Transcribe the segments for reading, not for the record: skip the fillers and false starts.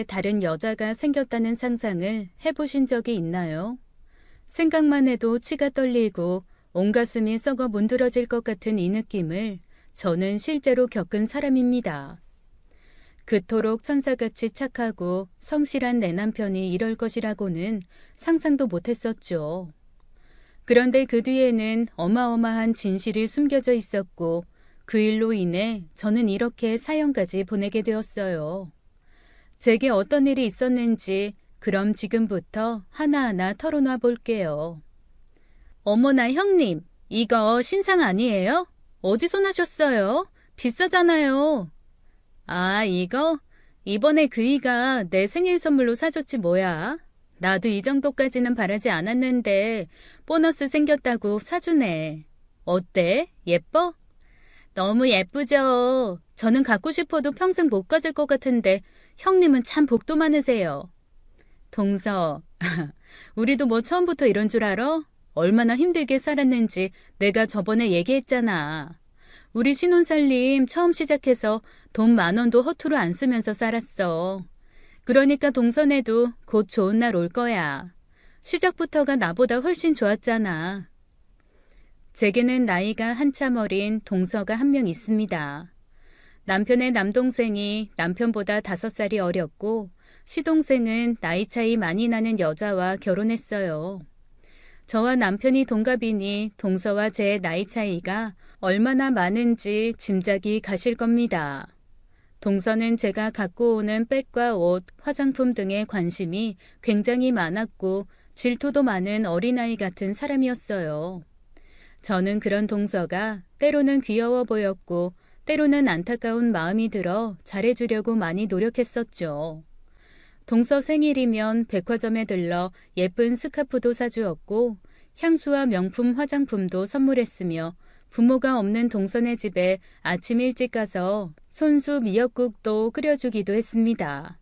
다른 여자가 생겼다는 상상을 해보신 적이 있나요? 생각만 해도 치가 떨리고 온 가슴이 썩어 문드러질 것 같은 이 느낌을 저는 실제로 겪은 사람입니다. 그토록 천사같이 착하고 성실한 내 남편이 이럴 것이라고는 상상도 못했었죠. 그런데 그 뒤에는 어마어마한 진실이 숨겨져 있었고 그 일로 인해 저는 이렇게 사연까지 보내게 되었어요. 제게 어떤 일이 있었는지 그럼 지금부터 하나하나 털어놔 볼게요. 어머나 형님, 이거 신상 아니에요? 어디서 나셨어요? 비싸잖아요. 아, 이거? 이번에 그이가 내 생일 선물로 사줬지 뭐야. 나도 이 정도까지는 바라지 않았는데 보너스 생겼다고 사주네. 어때? 예뻐? 너무 예쁘죠. 저는 갖고 싶어도 평생 못 가질 것 같은데 형님은 참 복도 많으세요. 동서, 우리도 뭐 처음부터 이런 줄 알아? 얼마나 힘들게 살았는지 내가 저번에 얘기했잖아. 우리 신혼살림 처음 시작해서 돈 10,000원도 허투루 안 쓰면서 살았어. 그러니까 동선에도 곧 좋은 날 올 거야. 시작부터가 나보다 훨씬 좋았잖아. 제게는 나이가 한참 어린 동서가 한 명 있습니다. 남편의 남동생이 남편보다 5살이 어렸고 시동생은 나이 차이 많이 나는 여자와 결혼했어요. 저와 남편이 동갑이니 동서와 제 나이 차이가 얼마나 많은지 짐작이 가실 겁니다. 동서는 제가 갖고 오는 백과 옷, 화장품 등에 관심이 굉장히 많았고 질투도 많은 어린아이 같은 사람이었어요. 저는 그런 동서가 때로는 귀여워 보였고 때로는 안타까운 마음이 들어 잘해주려고 많이 노력했었죠. 동서 생일이면 백화점에 들러 예쁜 스카프도 사주었고 향수와 명품 화장품도 선물했으며 부모가 없는 동서네 집에 아침 일찍 가서 손수 미역국도 끓여주기도 했습니다.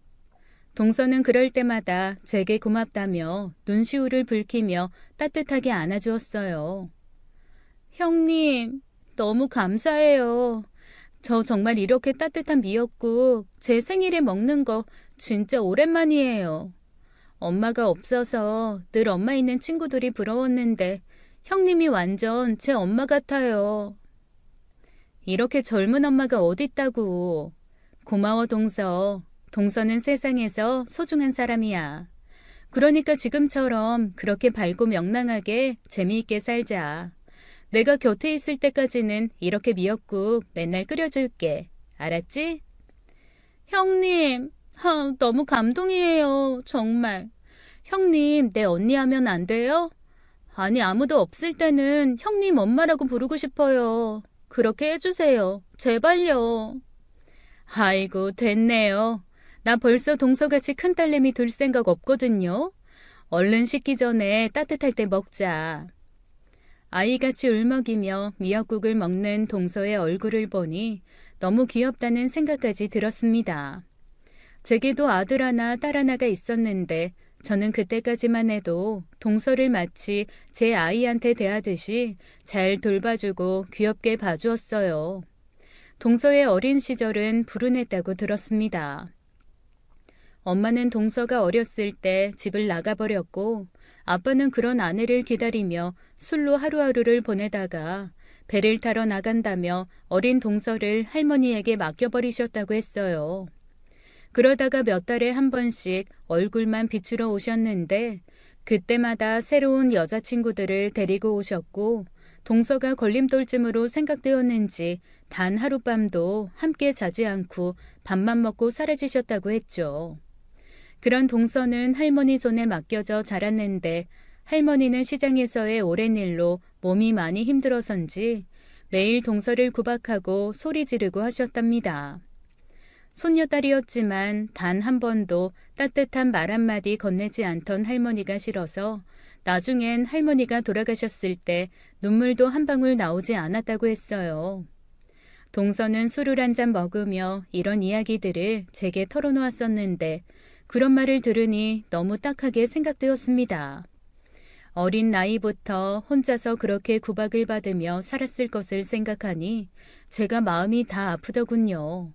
동서는 그럴 때마다 제게 고맙다며 눈시울을 붉히며 따뜻하게 안아주었어요. 형님, 너무 감사해요. 저 정말 이렇게 따뜻한 미역국 제 생일에 먹는 거 진짜 오랜만이에요. 엄마가 없어서 늘 엄마 있는 친구들이 부러웠는데 형님이 완전 제 엄마 같아요. 이렇게 젊은 엄마가 어딨다고. 고마워 동서. 동서는 세상에서 소중한 사람이야. 그러니까 지금처럼 그렇게 밝고 명랑하게 재미있게 살자. 내가 곁에 있을 때까지는 이렇게 미역국 맨날 끓여줄게. 알았지? 형님, 너무 감동이에요. 정말. 형님, 내 언니 하면 안 돼요? 아니, 아무도 없을 때는 형님 엄마라고 부르고 싶어요. 그렇게 해주세요. 제발요. 아이고, 됐네요. 나 벌써 동서같이 큰 딸내미 둘 생각 없거든요. 얼른 식기 전에 따뜻할 때 먹자. 아이같이 울먹이며 미역국을 먹는 동서의 얼굴을 보니 너무 귀엽다는 생각까지 들었습니다. 제게도 아들 하나, 딸 하나가 있었는데 저는 그때까지만 해도 동서를 마치 제 아이한테 대하듯이 잘 돌봐주고 귀엽게 봐주었어요. 동서의 어린 시절은 불운했다고 들었습니다. 엄마는 동서가 어렸을 때 집을 나가버렸고 아빠는 그런 아내를 기다리며 술로 하루하루를 보내다가 배를 타러 나간다며 어린 동서를 할머니에게 맡겨버리셨다고 했어요. 그러다가 몇 달에 한 번씩 얼굴만 비추러 오셨는데 그때마다 새로운 여자친구들을 데리고 오셨고 동서가 걸림돌쯤으로 생각되었는지 단 하룻밤도 함께 자지 않고 밥만 먹고 사라지셨다고 했죠. 그런 동서는 할머니 손에 맡겨져 자랐는데 할머니는 시장에서의 오랜 일로 몸이 많이 힘들어서인지 매일 동서를 구박하고 소리 지르고 하셨답니다. 손녀딸이었지만 단 한 번도 따뜻한 말 한마디 건네지 않던 할머니가 싫어서 나중엔 할머니가 돌아가셨을 때 눈물도 한 방울 나오지 않았다고 했어요. 동서는 술을 한 잔 먹으며 이런 이야기들을 제게 털어놓았었는데 그런 말을 들으니 너무 딱하게 생각되었습니다. 어린 나이부터 혼자서 그렇게 구박을 받으며 살았을 것을 생각하니 제가 마음이 다 아프더군요.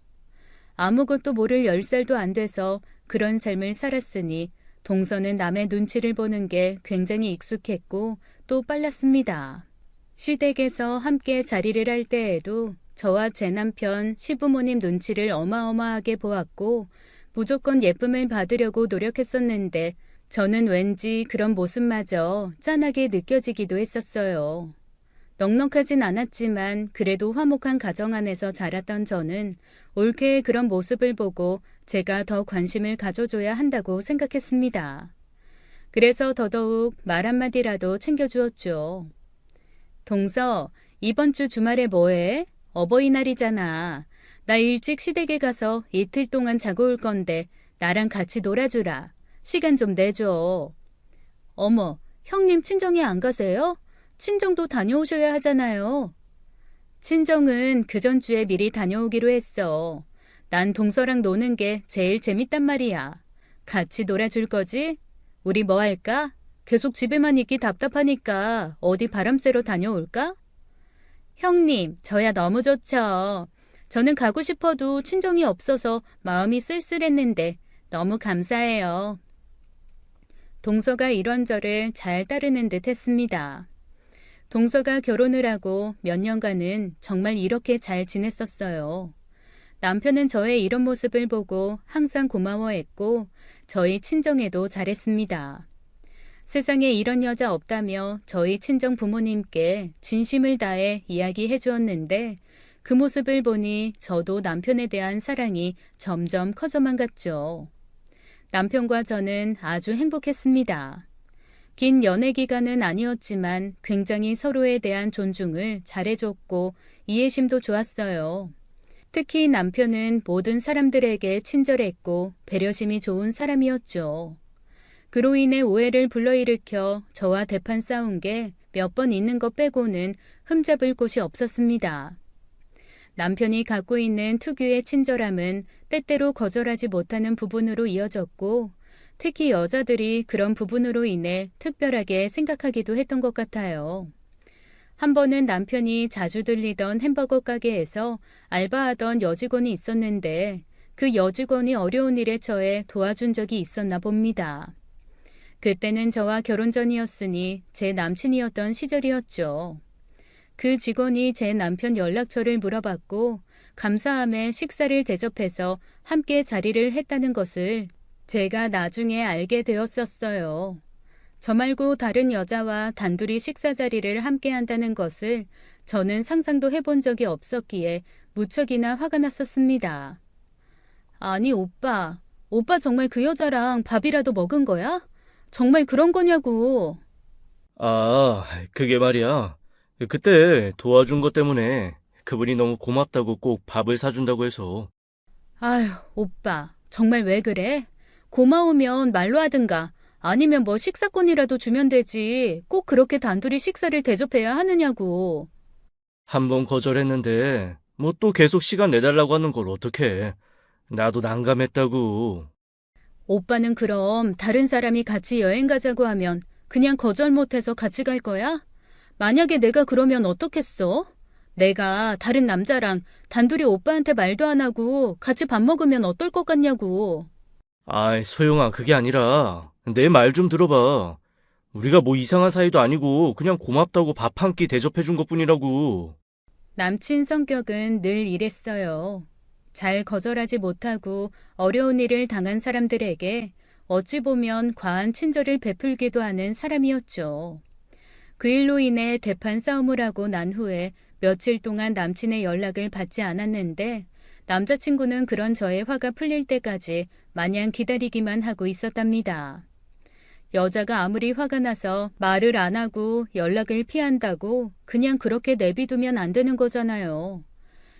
아무것도 모를 10살도 안 돼서 그런 삶을 살았으니 동서는 남의 눈치를 보는 게 굉장히 익숙했고 또 빨랐습니다. 시댁에서 함께 자리를 할 때에도 저와 제 남편, 시부모님 눈치를 어마어마하게 보았고 무조건 예쁨을 받으려고 노력했었는데 저는 왠지 그런 모습마저 짠하게 느껴지기도 했었어요. 넉넉하진 않았지만 그래도 화목한 가정 안에서 자랐던 저는 올케의 그런 모습을 보고 제가 더 관심을 가져줘야 한다고 생각했습니다. 그래서 더더욱 말 한마디라도 챙겨주었죠. 동서, 이번 주 주말에 뭐해? 어버이날이잖아. 나 일찍 시댁에 가서 이틀 동안 자고 올 건데 나랑 같이 놀아주라. 시간 좀 내줘. 어머, 형님 친정에 안 가세요? 친정도 다녀오셔야 하잖아요. 친정은 그 전주에 미리 다녀오기로 했어. 난 동서랑 노는 게 제일 재밌단 말이야. 같이 놀아줄 거지? 우리 뭐 할까? 계속 집에만 있기 답답하니까 어디 바람 쐬러 다녀올까? 형님, 저야 너무 좋죠. 저는 가고 싶어도 친정이 없어서 마음이 쓸쓸했는데 너무 감사해요. 동서가 이런 저를 잘 따르는 듯 했습니다. 동서가 결혼을 하고 몇 년간은 정말 이렇게 잘 지냈었어요. 남편은 저의 이런 모습을 보고 항상 고마워했고 저희 친정에도 잘했습니다. 세상에 이런 여자 없다며 저희 친정 부모님께 진심을 다해 이야기해 주었는데 그 모습을 보니 저도 남편에 대한 사랑이 점점 커져만 갔죠. 남편과 저는 아주 행복했습니다. 긴 연애 기간은 아니었지만 굉장히 서로에 대한 존중을 잘해줬고 이해심도 좋았어요. 특히 남편은 모든 사람들에게 친절했고 배려심이 좋은 사람이었죠. 그로 인해 오해를 불러일으켜 저와 대판 싸운 게 몇 번 있는 것 빼고는 흠잡을 곳이 없었습니다. 남편이 갖고 있는 특유의 친절함은 때때로 거절하지 못하는 부분으로 이어졌고 특히 여자들이 그런 부분으로 인해 특별하게 생각하기도 했던 것 같아요. 한 번은 남편이 자주 들리던 햄버거 가게에서 알바하던 여직원이 있었는데 그 여직원이 어려운 일에 처해 도와준 적이 있었나 봅니다. 그때는 저와 결혼 전이었으니 제 남친이었던 시절이었죠. 그 직원이 제 남편 연락처를 물어봤고 감사함에 식사를 대접해서 함께 자리를 했다는 것을 제가 나중에 알게 되었었어요. 저 말고 다른 여자와 단둘이 식사 자리를 함께 한다는 것을 저는 상상도 해본 적이 없었기에 무척이나 화가 났었습니다. 아니 오빠 정말 그 여자랑 밥이라도 먹은 거야? 정말 그런 거냐고. 아, 그게 말이야. 그때 도와준 것 때문에 그분이 너무 고맙다고 꼭 밥을 사준다고 해서. 아휴, 오빠, 정말 왜 그래? 고마우면 말로 하든가 아니면 뭐 식사권이라도 주면 되지. 꼭 그렇게 단둘이 식사를 대접해야 하느냐고. 한 번 거절했는데 뭐 또 계속 시간 내달라고 하는 걸 어떡해. 나도 난감했다고. 오빠는 그럼 다른 사람이 같이 여행 가자고 하면 그냥 거절 못해서 같이 갈 거야? 만약에 내가 그러면 어떻겠어? 내가 다른 남자랑 단둘이 오빠한테 말도 안 하고 같이 밥 먹으면 어떨 것 같냐고. 아이, 소영아, 그게 아니라 내 말 좀 들어봐. 우리가 뭐 이상한 사이도 아니고 그냥 고맙다고 밥 한 끼 대접해준 것뿐이라고. 남친 성격은 늘 이랬어요. 잘 거절하지 못하고 어려운 일을 당한 사람들에게 어찌 보면 과한 친절을 베풀기도 하는 사람이었죠. 그 일로 인해 대판 싸움을 하고 난 후에 며칠 동안 남친의 연락을 받지 않았는데 남자친구는 그런 저의 화가 풀릴 때까지 마냥 기다리기만 하고 있었답니다. 여자가 아무리 화가 나서 말을 안 하고 연락을 피한다고 그냥 그렇게 내비두면 안 되는 거잖아요.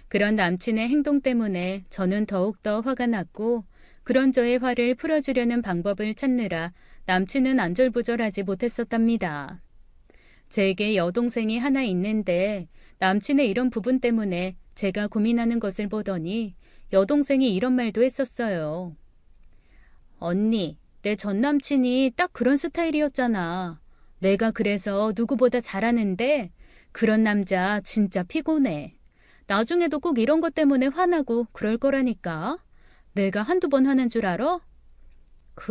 그런 남친의 행동 때문에 저는 더욱더 화가 났고 그런 저의 화를 풀어주려는 방법을 찾느라 남친은 안절부절하지 못했었답니다. 제게 여동생이 하나 있는데 남친의 이런 부분 때문에 제가 고민하는 것을 보더니 여동생이 이런 말도 했었어요. 언니, 내 전 남친이 딱 그런 스타일이었잖아. 내가 그래서 누구보다 잘하는데 그런 남자 진짜 피곤해. 나중에도 꼭 이런 것 때문에 화나고 그럴 거라니까. 내가 한두 번 하는 줄 알아?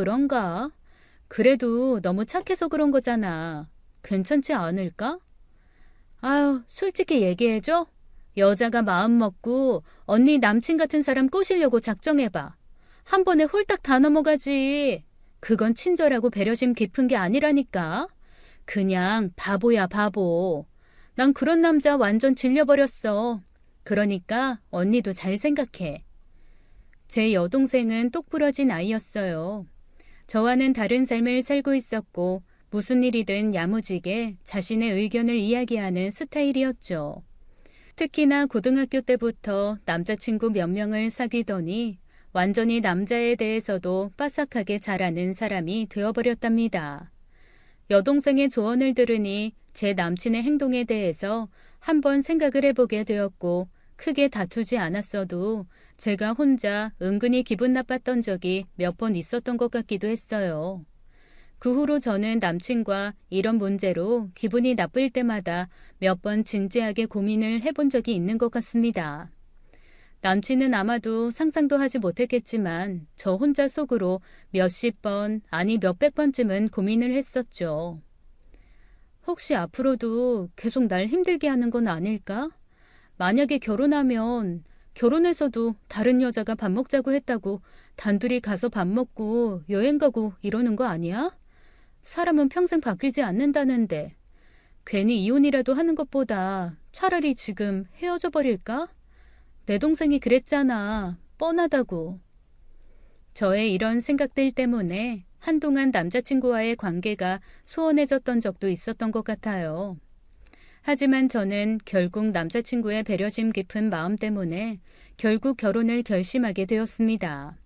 그런가? 그래도 너무 착해서 그런 거잖아. 괜찮지 않을까? 아유, 솔직히 얘기해줘. 여자가 마음 먹고 언니 남친 같은 사람 꼬시려고 작정해봐. 한 번에 홀딱 다 넘어가지. 그건 친절하고 배려심 깊은 게 아니라니까. 그냥 바보야, 바보. 난 그런 남자 완전 질려버렸어. 그러니까 언니도 잘 생각해. 제 여동생은 똑부러진 아이였어요. 저와는 다른 삶을 살고 있었고 무슨 일이든 야무지게 자신의 의견을 이야기하는 스타일이었죠. 특히나 고등학교 때부터 남자친구 몇 명을 사귀더니 완전히 남자에 대해서도 빠삭하게 잘 아는 사람이 되어버렸답니다. 여동생의 조언을 들으니 제 남친의 행동에 대해서 한번 생각을 해보게 되었고 크게 다투지 않았어도 제가 혼자 은근히 기분 나빴던 적이 몇 번 있었던 것 같기도 했어요. 그 후로 저는 남친과 이런 문제로 기분이 나쁠 때마다 몇 번 진지하게 고민을 해본 적이 있는 것 같습니다. 남친은 아마도 상상도 하지 못했겠지만 저 혼자 속으로 몇십 번, 아니 몇백 번쯤은 고민을 했었죠. 혹시 앞으로도 계속 날 힘들게 하는 건 아닐까? 만약에 결혼하면 결혼해서도 다른 여자가 밥 먹자고 했다고 단둘이 가서 밥 먹고 여행 가고 이러는 거 아니야? 사람은 평생 바뀌지 않는다는데 괜히 이혼이라도 하는 것보다 차라리 지금 헤어져 버릴까? 내 동생이 그랬잖아. 뻔하다고. 저의 이런 생각들 때문에 한동안 남자친구와의 관계가 소원해졌던 적도 있었던 것 같아요. 하지만 저는 결국 남자친구의 배려심 깊은 마음 때문에 결국 결혼을 결심하게 되었습니다.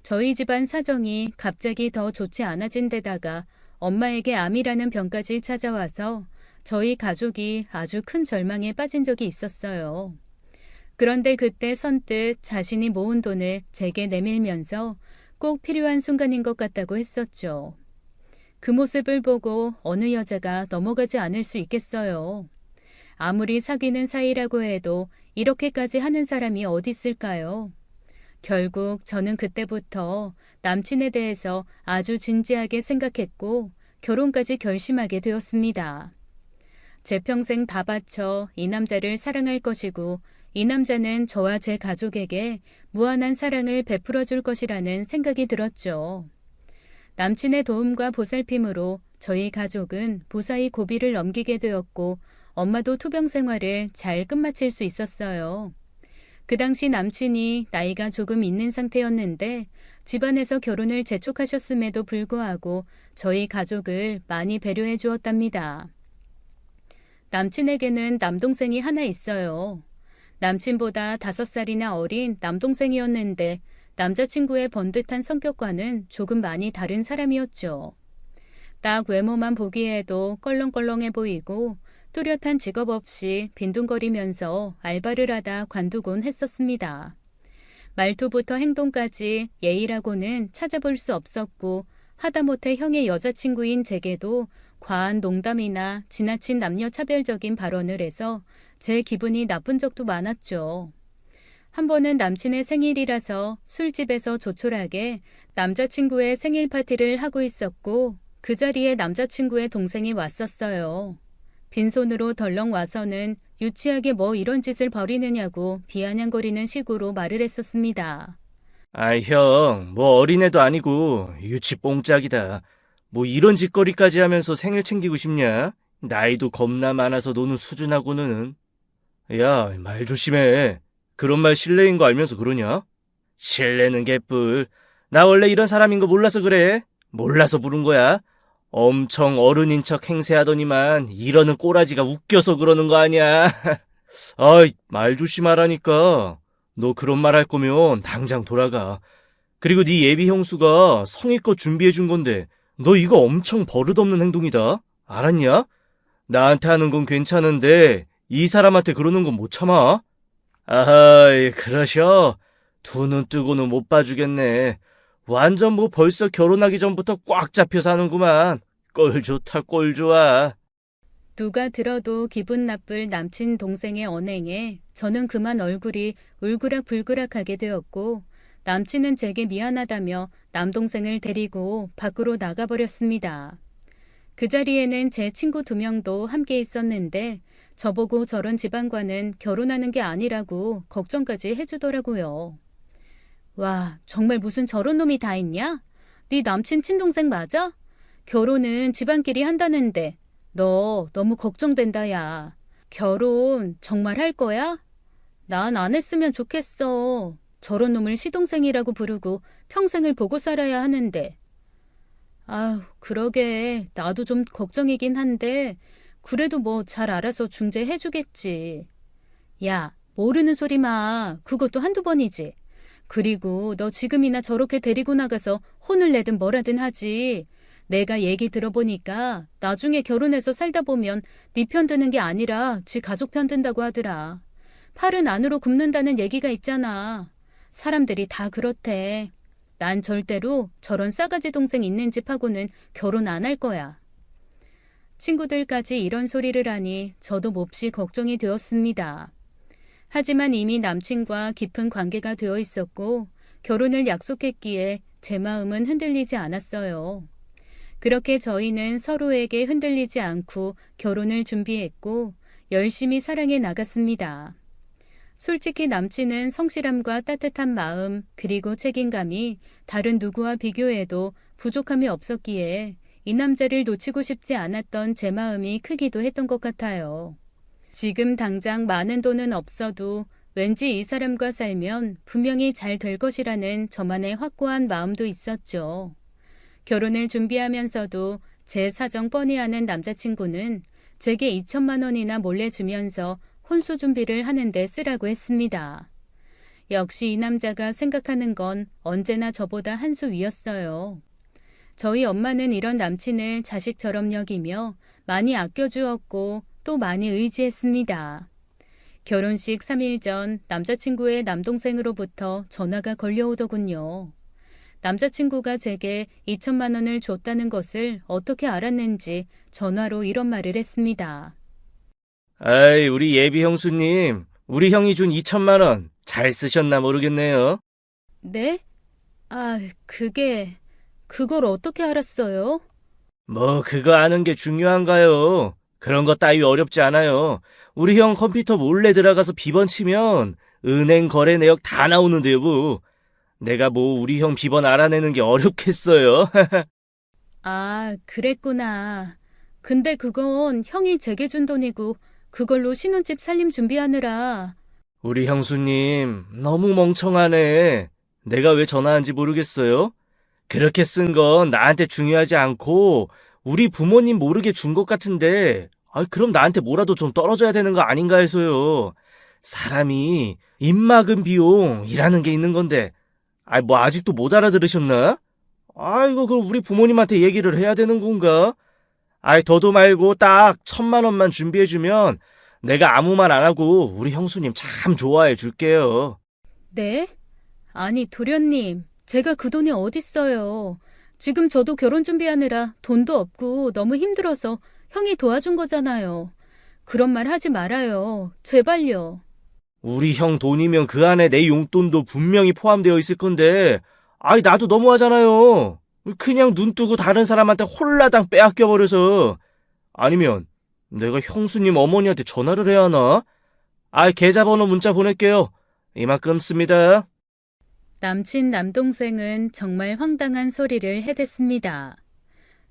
저희 집안 사정이 갑자기 더 좋지 않아진 데다가 엄마에게 암이라는 병까지 찾아와서 저희 가족이 아주 큰 절망에 빠진 적이 있었어요. 그런데 그때 선뜻 자신이 모은 돈을 제게 내밀면서 꼭 필요한 순간인 것 같다고 했었죠. 그 모습을 보고 어느 여자가 넘어가지 않을 수 있겠어요. 아무리 사귀는 사이라고 해도 이렇게까지 하는 사람이 어디 있을까요? 결국 저는 그때부터 남친에 대해서 아주 진지하게 생각했고 결혼까지 결심하게 되었습니다. 제 평생 다 바쳐 이 남자를 사랑할 것이고 이 남자는 저와 제 가족에게 무한한 사랑을 베풀어 줄 것이라는 생각이 들었죠. 남친의 도움과 보살핌으로 저희 가족은 무사히 고비를 넘기게 되었고 엄마도 투병 생활을 잘 끝마칠 수 있었어요. 그 당시 남친이 나이가 조금 있는 상태였는데 집안에서 결혼을 재촉하셨음에도 불구하고 저희 가족을 많이 배려해 주었답니다. 남친에게는 남동생이 하나 있어요. 남친보다 5살이나 어린 남동생이었는데 남자친구의 번듯한 성격과는 조금 많이 다른 사람이었죠. 딱 외모만 보기에도 껄렁껄렁해 보이고 뚜렷한 직업 없이 빈둥거리면서 알바를 하다 관두곤 했었습니다. 말투부터 행동까지 예의라고는 찾아볼 수 없었고 하다못해 형의 여자친구인 제게도 과한 농담이나 지나친 남녀차별적인 발언을 해서 제 기분이 나쁜 적도 많았죠. 한 번은 남친의 생일이라서 술집에서 조촐하게 남자친구의 생일 파티를 하고 있었고 그 자리에 남자친구의 동생이 왔었어요. 빈손으로 덜렁 와서는 유치하게 뭐 이런 짓을 벌이느냐고 비아냥거리는 식으로 말을 했었습니다. 아이 형, 뭐 어린애도 아니고 유치 뽕짝이다. 뭐 이런 짓거리까지 하면서 생일 챙기고 싶냐? 나이도 겁나 많아서 노는 수준하고는. 야, 말 조심해. 그런 말 실례인 거 알면서 그러냐? 실례는 개뿔. 나 원래 이런 사람인 거 몰라서 그래. 몰라서 부른 거야. 엄청 어른인 척 행세하더니만 이러는 꼬라지가 웃겨서 그러는 거 아니야. 아이, 말 조심하라니까. 너 그런 말 할 거면 당장 돌아가. 그리고 네 예비 형수가 성의껏 준비해 준 건데 너 이거 엄청 버릇없는 행동이다. 알았냐? 나한테 하는 건 괜찮은데 이 사람한테 그러는 건 못 참아. 아하이, 그러셔. 두 눈 뜨고는 못 봐주겠네. 완전 뭐 벌써 결혼하기 전부터 꽉 잡혀 사는구만. 꼴 좋다, 꼴 좋아. 누가 들어도 기분 나쁠 남친 동생의 언행에 저는 그만 얼굴이 울그락불그락하게 되었고 남친은 제게 미안하다며 남동생을 데리고 밖으로 나가버렸습니다. 그 자리에는 제 친구 2명도 함께 있었는데 저보고 저런 집안과는 결혼하는 게 아니라고 걱정까지 해주더라고요. 와, 정말 무슨 저런 놈이 다 있냐? 네 남친 친동생 맞아? 결혼은 집안끼리 한다는데 너 너무 걱정된다 야. 결혼 정말 할 거야? 난 안 했으면 좋겠어. 저런 놈을 시동생이라고 부르고 평생을 보고 살아야 하는데. 아휴, 그러게. 나도 좀 걱정이긴 한데 그래도 뭐 잘 알아서 중재해주겠지. 야, 모르는 소리 마. 그것도 한두 번이지. 그리고 너 지금이나 저렇게 데리고 나가서 혼을 내든 뭐라든 하지. 내가 얘기 들어보니까 나중에 결혼해서 살다 보면 네 편 드는 게 아니라 지 가족 편 든다고 하더라. 팔은 안으로 굽는다는 얘기가 있잖아. 사람들이 다 그렇대. 난 절대로 저런 싸가지 동생 있는 집하고는 결혼 안 할 거야. 친구들까지 이런 소리를 하니 저도 몹시 걱정이 되었습니다. 하지만 이미 남친과 깊은 관계가 되어 있었고 결혼을 약속했기에 제 마음은 흔들리지 않았어요. 그렇게 저희는 서로에게 흔들리지 않고 결혼을 준비했고 열심히 사랑해 나갔습니다. 솔직히 남친은 성실함과 따뜻한 마음 그리고 책임감이 다른 누구와 비교해도 부족함이 없었기에 이 남자를 놓치고 싶지 않았던 제 마음이 크기도 했던 것 같아요. 지금 당장 많은 돈은 없어도 왠지 이 사람과 살면 분명히 잘 될 것이라는 저만의 확고한 마음도 있었죠. 결혼을 준비하면서도 제 사정 뻔히 아는 남자친구는 제게 2천만 원이나 몰래 주면서 혼수 준비를 하는데 쓰라고 했습니다. 역시 이 남자가 생각하는 건 언제나 저보다 한 수 위였어요. 저희 엄마는 이런 남친을 자식처럼 여기며 많이 아껴주었고 또 많이 의지했습니다. 결혼식 3일 전 남자친구의 남동생으로부터 전화가 걸려오더군요. 남자친구가 제게 2천만 원을 줬다는 것을 어떻게 알았는지 전화로 이런 말을 했습니다. 아이, 우리 예비 형수님, 우리 형이 준 2천만 원 잘 쓰셨나 모르겠네요. 네? 그걸 어떻게 알았어요? 뭐 그거 아는 게 중요한가요? 그런 거 따위 어렵지 않아요. 우리 형 컴퓨터 몰래 들어가서 비번 치면 은행 거래 내역 다 나오는데요, 뭐. 내가 뭐 우리 형 비번 알아내는 게 어렵겠어요. 그랬구나. 근데 그건 형이 제게 준 돈이고 그걸로 신혼집 살림 준비하느라. 우리 형수님, 너무 멍청하네. 내가 왜 전화한지 모르겠어요? 그렇게 쓴 건 나한테 중요하지 않고 우리 부모님 모르게 준 것 같은데, 그럼 나한테 뭐라도 좀 떨어져야 되는 거 아닌가 해서요. 사람이 입 막은 비용이라는 게 있는 건데, 뭐 아직도 못 알아들으셨나? 이거 그럼 우리 부모님한테 얘기를 해야 되는 건가? 더도 말고 딱 1,000만 원만 준비해주면 내가 아무 말 안 하고 우리 형수님 참 좋아해 줄게요. 네? 아니, 도련님, 제가 그 돈이 어딨어요. 지금 저도 결혼 준비하느라 돈도 없고 너무 힘들어서 형이 도와준 거잖아요. 그런 말 하지 말아요. 제발요. 우리 형 돈이면 그 안에 내 용돈도 분명히 포함되어 있을 건데, 나도 너무하잖아요. 그냥 눈 뜨고 다른 사람한테 홀라당 빼앗겨버려서. 아니면 내가 형수님 어머니한테 전화를 해야 하나? 계좌번호 문자 보낼게요. 이만 끊습니다. 남친 남동생은 정말 황당한 소리를 해댔습니다.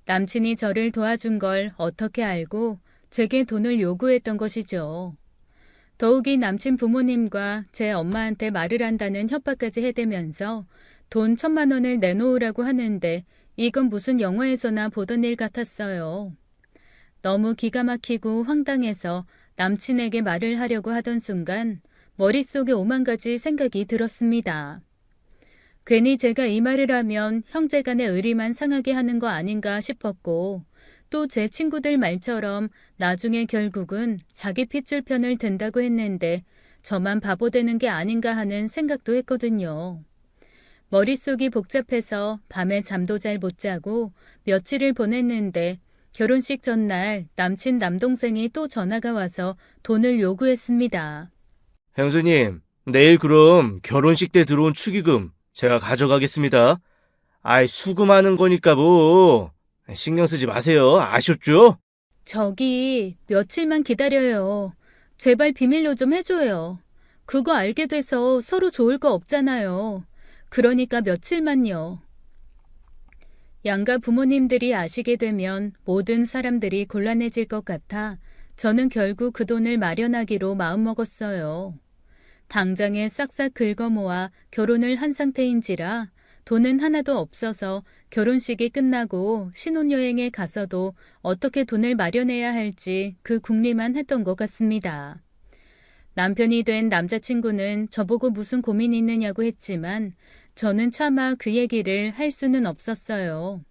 남친이 저를 도와준 걸 어떻게 알고 제게 돈을 요구했던 것이죠. 더욱이 남친 부모님과 제 엄마한테 말을 한다는 협박까지 해대면서 돈 1,000만 원을 내놓으라고 하는데 이건 무슨 영화에서나 보던 일 같았어요. 너무 기가 막히고 황당해서 남친에게 말을 하려고 하던 순간 머릿속에 5만 가지 생각이 들었습니다. 괜히 제가 이 말을 하면 형제간의 의리만 상하게 하는 거 아닌가 싶었고 또 제 친구들 말처럼 나중에 결국은 자기 핏줄 편을 든다고 했는데 저만 바보 되는 게 아닌가 하는 생각도 했거든요. 머릿속이 복잡해서 밤에 잠도 잘 못 자고 며칠을 보냈는데 결혼식 전날 남친 남동생이 또 전화가 와서 돈을 요구했습니다. 형수님, 내일 그럼 결혼식 때 들어온 축의금 제가 가져가겠습니다. 아이, 수금하는 거니까 뭐. 신경 쓰지 마세요. 아셨죠? 저기, 며칠만 기다려요. 제발 비밀로 좀 해줘요. 그거 알게 돼서 서로 좋을 거 없잖아요. 그러니까 며칠만요. 양가 부모님들이 아시게 되면 모든 사람들이 곤란해질 것 같아 저는 결국 그 돈을 마련하기로 마음먹었어요. 당장에 싹싹 긁어 모아 결혼을 한 상태인지라 돈은 하나도 없어서 결혼식이 끝나고 신혼여행에 가서도 어떻게 돈을 마련해야 할지 그 궁리만 했던 것 같습니다. 남편이 된 남자친구는 저보고 무슨 고민이 있느냐고 했지만 저는 차마 그 얘기를 할 수는 없었어요.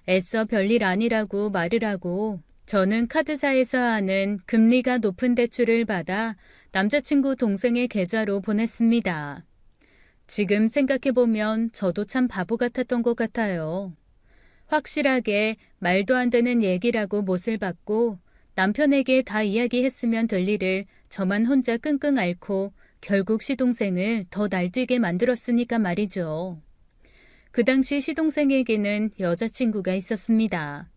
애써 별일 아니라고 말을 하고 저는 카드사에서 하는 금리가 높은 대출을 받아 남자친구 동생의 계좌로 보냈습니다. 지금 생각해보면 저도 참 바보 같았던 것 같아요. 확실하게 말도 안 되는 얘기라고 못을 받고 남편에게 다 이야기했으면 될 일을 저만 혼자 끙끙 앓고 결국 시동생을 더 날뛰게 만들었으니까 말이죠. 그 당시 시동생에게는 여자친구가 있었습니다.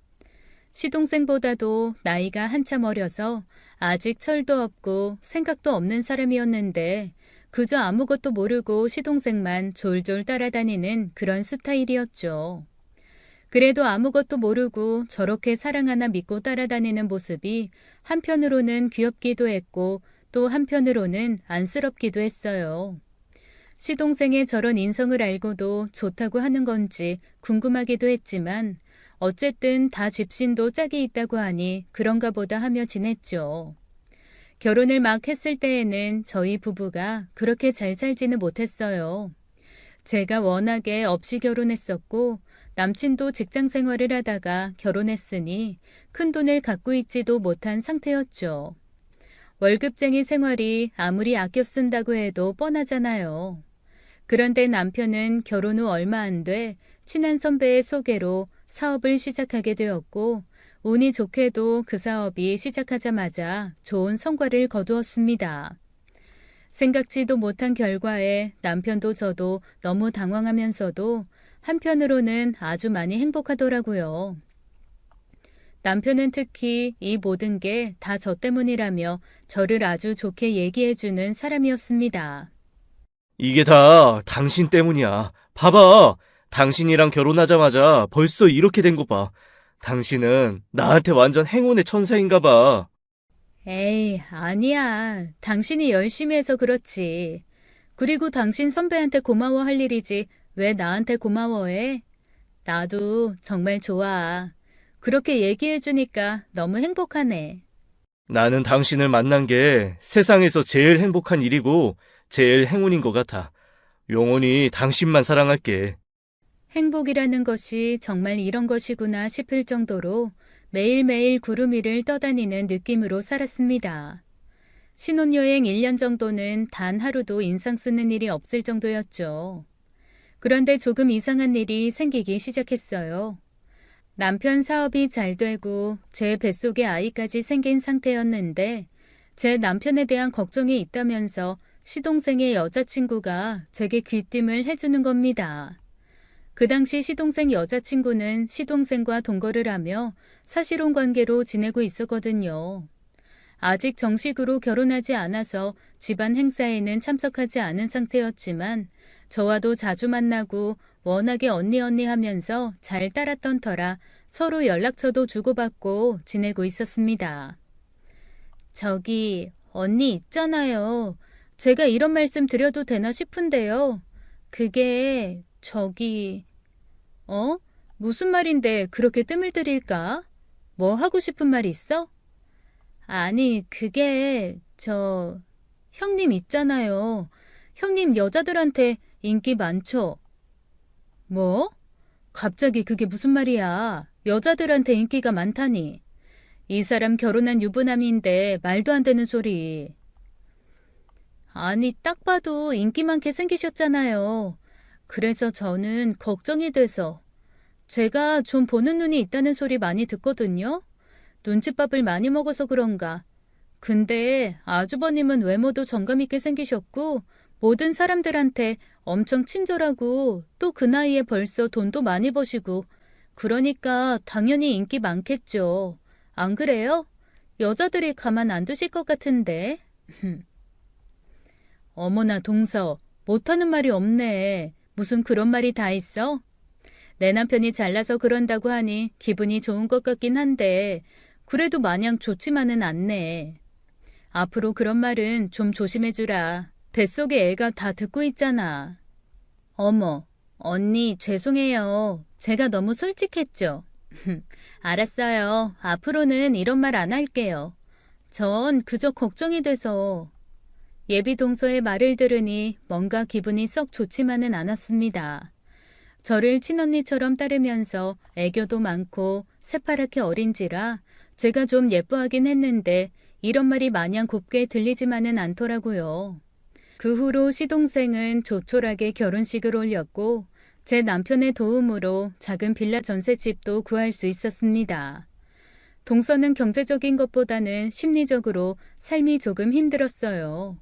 시동생보다도 나이가 한참 어려서 아직 철도 없고 생각도 없는 사람이었는데 그저 아무것도 모르고 시동생만 졸졸 따라다니는 그런 스타일이었죠. 그래도 아무것도 모르고 저렇게 사랑 하나 믿고 따라다니는 모습이 한편으로는 귀엽기도 했고 또 한편으로는 안쓰럽기도 했어요. 시동생의 저런 인성을 알고도 좋다고 하는 건지 궁금하기도 했지만 어쨌든 다 집신도 짝이 있다고 하니 그런가 보다 하며 지냈죠. 결혼을 막 했을 때에는 저희 부부가 그렇게 잘 살지는 못했어요. 제가 워낙에 없이 결혼했었고 남친도 직장 생활을 하다가 결혼했으니 큰돈을 갖고 있지도 못한 상태였죠. 월급쟁이 생활이 아무리 아껴 쓴다고 해도 뻔하잖아요. 그런데 남편은 결혼 후 얼마 안 돼 친한 선배의 소개로 사업을 시작하게 되었고 운이 좋게도 그 사업이 시작하자마자 좋은 성과를 거두었습니다. 생각지도 못한 결과에 남편도 저도 너무 당황하면서도 한편으로는 아주 많이 행복하더라고요. 남편은 특히 이 모든 게 다 저 때문이라며 저를 아주 좋게 얘기해주는 사람이었습니다. 이게 다 당신 때문이야. 봐봐. 당신이랑 결혼하자마자 벌써 이렇게 된 거 봐. 당신은 나한테 완전 행운의 천사인가 봐. 에이, 아니야. 당신이 열심히 해서 그렇지. 그리고 당신 선배한테 고마워할 일이지. 왜 나한테 고마워해? 나도 정말 좋아. 그렇게 얘기해주니까 너무 행복하네. 나는 당신을 만난 게 세상에서 제일 행복한 일이고 제일 행운인 것 같아. 영원히 당신만 사랑할게. 행복이라는 것이 정말 이런 것이구나 싶을 정도로 매일매일 구름 위를 떠다니는 느낌으로 살았습니다. 신혼여행 1년 정도는 단 하루도 인상 쓰는 일이 없을 정도였죠. 그런데 조금 이상한 일이 생기기 시작했어요. 남편 사업이 잘 되고 제 뱃속에 아이까지 생긴 상태였는데 제 남편에 대한 걱정이 있다면서 시동생의 여자친구가 제게 귀띔을 해주는 겁니다. 그 당시 시동생 여자친구는 시동생과 동거를 하며 사실혼 관계로 지내고 있었거든요. 아직 정식으로 결혼하지 않아서 집안 행사에는 참석하지 않은 상태였지만 저와도 자주 만나고 워낙에 언니 하면서 잘 따랐던 터라 서로 연락처도 주고받고 지내고 있었습니다. 저기 언니 있잖아요. 제가 이런 말씀 드려도 되나 싶은데요. 그게 저기 무슨 말인데 그렇게 뜸을 들일까? 뭐 하고 싶은 말 있어? 아니 그게 형님 있잖아요. 형님 여자들한테 인기 많죠? 뭐? 갑자기 그게 무슨 말이야? 여자들한테 인기가 많다니. 이 사람 결혼한 유부남인데 말도 안 되는 소리. 아니 딱 봐도 인기 많게 생기셨잖아요. 그래서 저는 걱정이 돼서. 제가 좀 보는 눈이 있다는 소리 많이 듣거든요. 눈칫밥을 많이 먹어서 그런가. 근데 아주버님은 외모도 정감 있게 생기셨고 모든 사람들한테 엄청 친절하고 또 그 나이에 벌써 돈도 많이 버시고 그러니까 당연히 인기 많겠죠. 안 그래요? 여자들이 가만 안 두실 것 같은데. 어머나 동서, 못하는 말이 없네. 무슨 그런 말이 다 있어? 내 남편이 잘나서 그런다고 하니 기분이 좋은 것 같긴 한데 그래도 마냥 좋지만은 않네. 앞으로 그런 말은 좀 조심해주라. 뱃속에 애가 다 듣고 있잖아. 어머, 언니 죄송해요. 제가 너무 솔직했죠. 알았어요. 앞으로는 이런 말 안 할게요. 전 그저 걱정이 돼서. 예비 동서의 말을 들으니 뭔가 기분이 썩 좋지만은 않았습니다. 저를 친언니처럼 따르면서 애교도 많고 새파랗게 어린지라 제가 좀 예뻐하긴 했는데 이런 말이 마냥 곱게 들리지만은 않더라고요. 그 후로 시동생은 조촐하게 결혼식을 올렸고 제 남편의 도움으로 작은 빌라 전셋집도 구할 수 있었습니다. 동서는 경제적인 것보다는 심리적으로 삶이 조금 힘들었어요.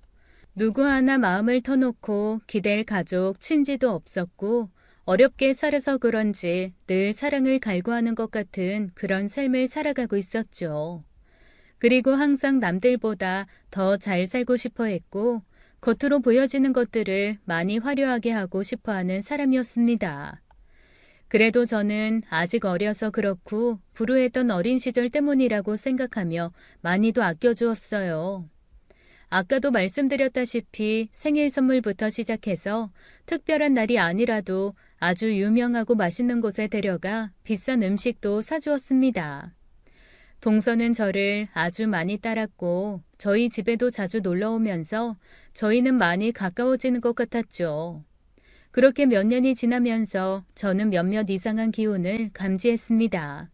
누구 하나 마음을 터놓고 기댈 가족, 친지도 없었고 어렵게 살아서 그런지 늘 사랑을 갈구하는 것 같은 그런 삶을 살아가고 있었죠. 그리고 항상 남들보다 더 잘 살고 싶어 했고 겉으로 보여지는 것들을 많이 화려하게 하고 싶어 하는 사람이었습니다. 그래도 저는 아직 어려서 그렇고 불우했던 어린 시절 때문이라고 생각하며 많이도 아껴주었어요. 아까도 말씀드렸다시피 생일 선물부터 시작해서 특별한 날이 아니라도 아주 유명하고 맛있는 곳에 데려가 비싼 음식도 사주었습니다. 동서는 저를 아주 많이 따랐고 저희 집에도 자주 놀러 오면서 저희는 많이 가까워지는 것 같았죠. 그렇게 몇 년이 지나면서 저는 몇몇 이상한 기운을 감지했습니다.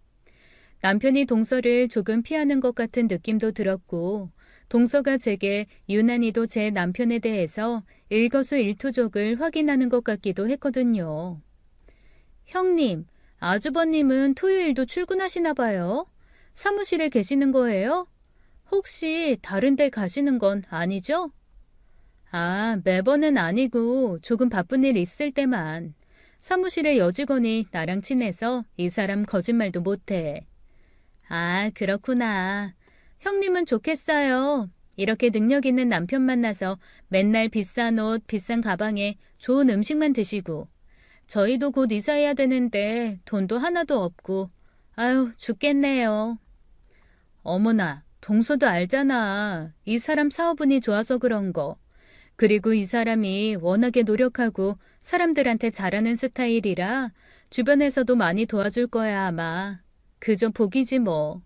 남편이 동서를 조금 피하는 것 같은 느낌도 들었고 동서가 제게 유난히도 제 남편에 대해서 일거수일투족을 확인하는 것 같기도 했거든요. 형님, 아주버님은 토요일도 출근하시나 봐요? 사무실에 계시는 거예요? 혹시 다른 데 가시는 건 아니죠? 아, 매번은 아니고 조금 바쁜 일 있을 때만. 사무실의 여직원이 나랑 친해서 이 사람 거짓말도 못해. 아, 그렇구나. 형님은 좋겠어요. 이렇게 능력 있는 남편 만나서 맨날 비싼 옷, 비싼 가방에 좋은 음식만 드시고. 저희도 곧 이사해야 되는데 돈도 하나도 없고. 아유, 죽겠네요. 어머나, 동서도 알잖아. 이 사람 사업운이 좋아서 그런 거. 그리고 이 사람이 워낙에 노력하고 사람들한테 잘하는 스타일이라 주변에서도 많이 도와줄 거야 아마. 그저 복이지 뭐.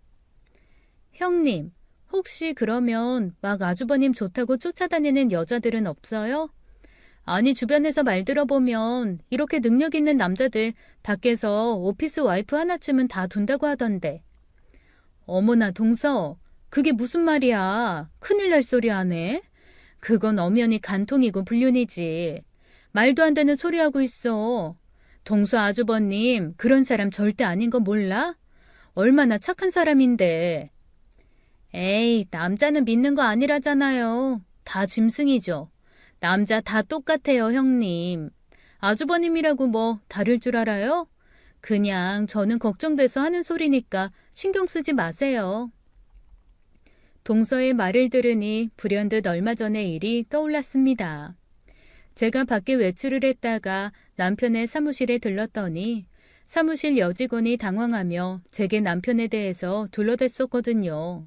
형님, 혹시 그러면 막 아주버님 좋다고 쫓아다니는 여자들은 없어요? 아니 주변에서 말 들어보면 이렇게 능력 있는 남자들 밖에서 오피스 와이프 하나쯤은 다 둔다고 하던데. 어머나 동서, 그게 무슨 말이야. 큰일 날 소리 하네. 그건 엄연히 간통이고 불륜이지. 말도 안 되는 소리 하고 있어. 동서 아주버님 그런 사람 절대 아닌 거 몰라? 얼마나 착한 사람인데. 에이, 남자는 믿는 거 아니라잖아요. 다 짐승이죠. 남자 다 똑같아요, 형님. 아주버님이라고 뭐 다를 줄 알아요? 그냥 저는 걱정돼서 하는 소리니까 신경 쓰지 마세요. 동서의 말을 들으니 불현듯 얼마 전의 일이 떠올랐습니다. 제가 밖에 외출을 했다가 남편의 사무실에 들렀더니 사무실 여직원이 당황하며 제게 남편에 대해서 둘러댔었거든요.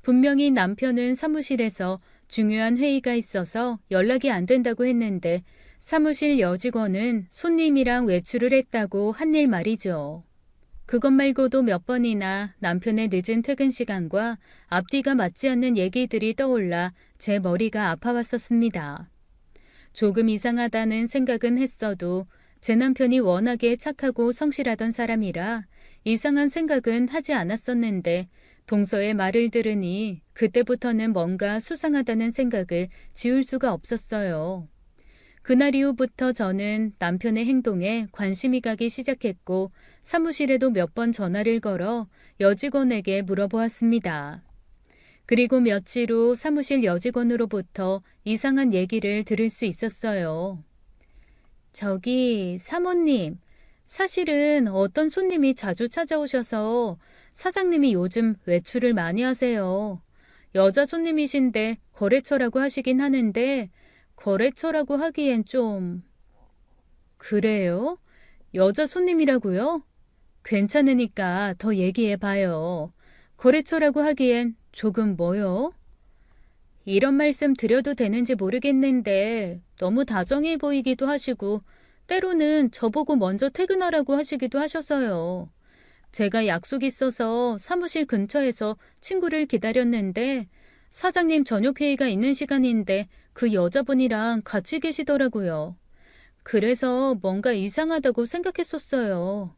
분명히 남편은 사무실에서 중요한 회의가 있어서 연락이 안 된다고 했는데 사무실 여직원은 손님이랑 외출을 했다고 한 일 말이죠. 그것 말고도 몇 번이나 남편의 늦은 퇴근 시간과 앞뒤가 맞지 않는 얘기들이 떠올라 제 머리가 아파왔었습니다. 조금 이상하다는 생각은 했어도 제 남편이 워낙에 착하고 성실하던 사람이라 이상한 생각은 하지 않았었는데 동서의 말을 들으니 그때부터는 뭔가 수상하다는 생각을 지울 수가 없었어요. 그날 이후부터 저는 남편의 행동에 관심이 가기 시작했고 사무실에도 몇 번 전화를 걸어 여직원에게 물어보았습니다. 그리고 며칠 후 사무실 여직원으로부터 이상한 얘기를 들을 수 있었어요. 저기, 사모님, 사실은 어떤 손님이 자주 찾아오셔서 사장님이 요즘 외출을 많이 하세요. 여자 손님이신데 거래처라고 하시긴 하는데 거래처라고 하기엔 좀... 그래요? 여자 손님이라고요? 괜찮으니까 더 얘기해 봐요. 거래처라고 하기엔 조금 뭐요? 이런 말씀 드려도 되는지 모르겠는데 너무 다정해 보이기도 하시고 때로는 저보고 먼저 퇴근하라고 하시기도 하셔서요. 제가 약속 있어서 사무실 근처에서 친구를 기다렸는데 사장님 저녁회의가 있는 시간인데 그 여자분이랑 같이 계시더라고요. 그래서 뭔가 이상하다고 생각했었어요.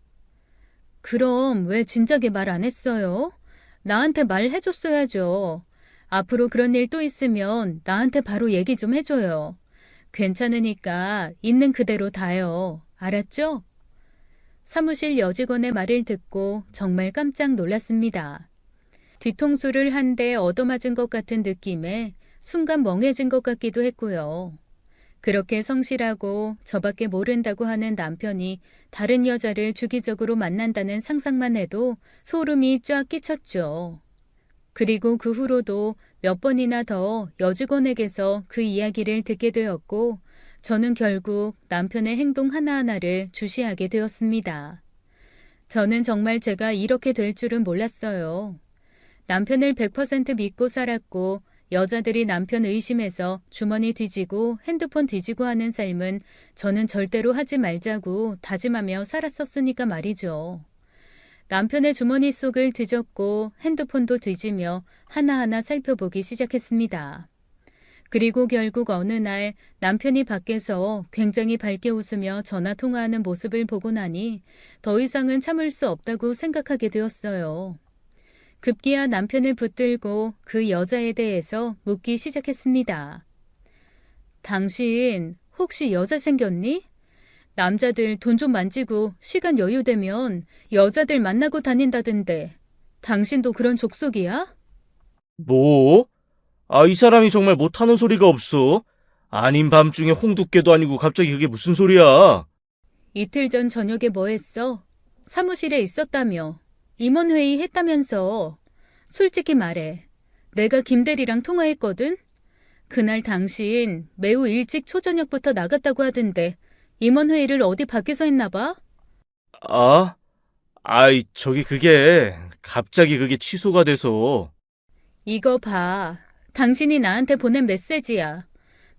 그럼 왜 진작에 말 안 했어요? 나한테 말해줬어야죠. 앞으로 그런 일 또 있으면 나한테 바로 얘기 좀 해줘요. 괜찮으니까 있는 그대로 다요. 알았죠? 사무실 여직원의 말을 듣고 정말 깜짝 놀랐습니다. 뒤통수를 한 대 얻어맞은 것 같은 느낌에 순간 멍해진 것 같기도 했고요. 그렇게 성실하고 저밖에 모른다고 하는 남편이 다른 여자를 주기적으로 만난다는 상상만 해도 소름이 쫙 끼쳤죠. 그리고 그 후로도 몇 번이나 더 여직원에게서 그 이야기를 듣게 되었고 저는 결국 남편의 행동 하나하나를 주시하게 되었습니다. 저는 정말 제가 이렇게 될 줄은 몰랐어요. 남편을 100% 믿고 살았고 여자들이 남편 의심해서 주머니 뒤지고 핸드폰 뒤지고 하는 삶은 저는 절대로 하지 말자고 다짐하며 살았었으니까 말이죠. 남편의 주머니 속을 뒤졌고 핸드폰도 뒤지며 하나하나 살펴보기 시작했습니다. 그리고 결국 어느 날 남편이 밖에서 굉장히 밝게 웃으며 전화 통화하는 모습을 보고 나니 더 이상은 참을 수 없다고 생각하게 되었어요. 급기야 남편을 붙들고 그 여자에 대해서 묻기 시작했습니다. 당신 혹시 여자 생겼니? 남자들 돈 좀 만지고 시간 여유되면 여자들 만나고 다닌다던데 당신도 그런 족속이야? 뭐? 이 사람이 정말 못하는 소리가 없어. 아닌 밤중에 홍두깨도 아니고 갑자기 그게 무슨 소리야? 이틀 전 저녁에 뭐 했어? 사무실에 있었다며. 임원회의 했다면서. 솔직히 말해. 내가 김대리랑 통화했거든? 그날 당신 매우 일찍 초저녁부터 나갔다고 하던데 임원회의를 어디 밖에서 했나 봐? 저기 그게 갑자기 그게 취소가 돼서. 이거 봐. 당신이 나한테 보낸 메시지야.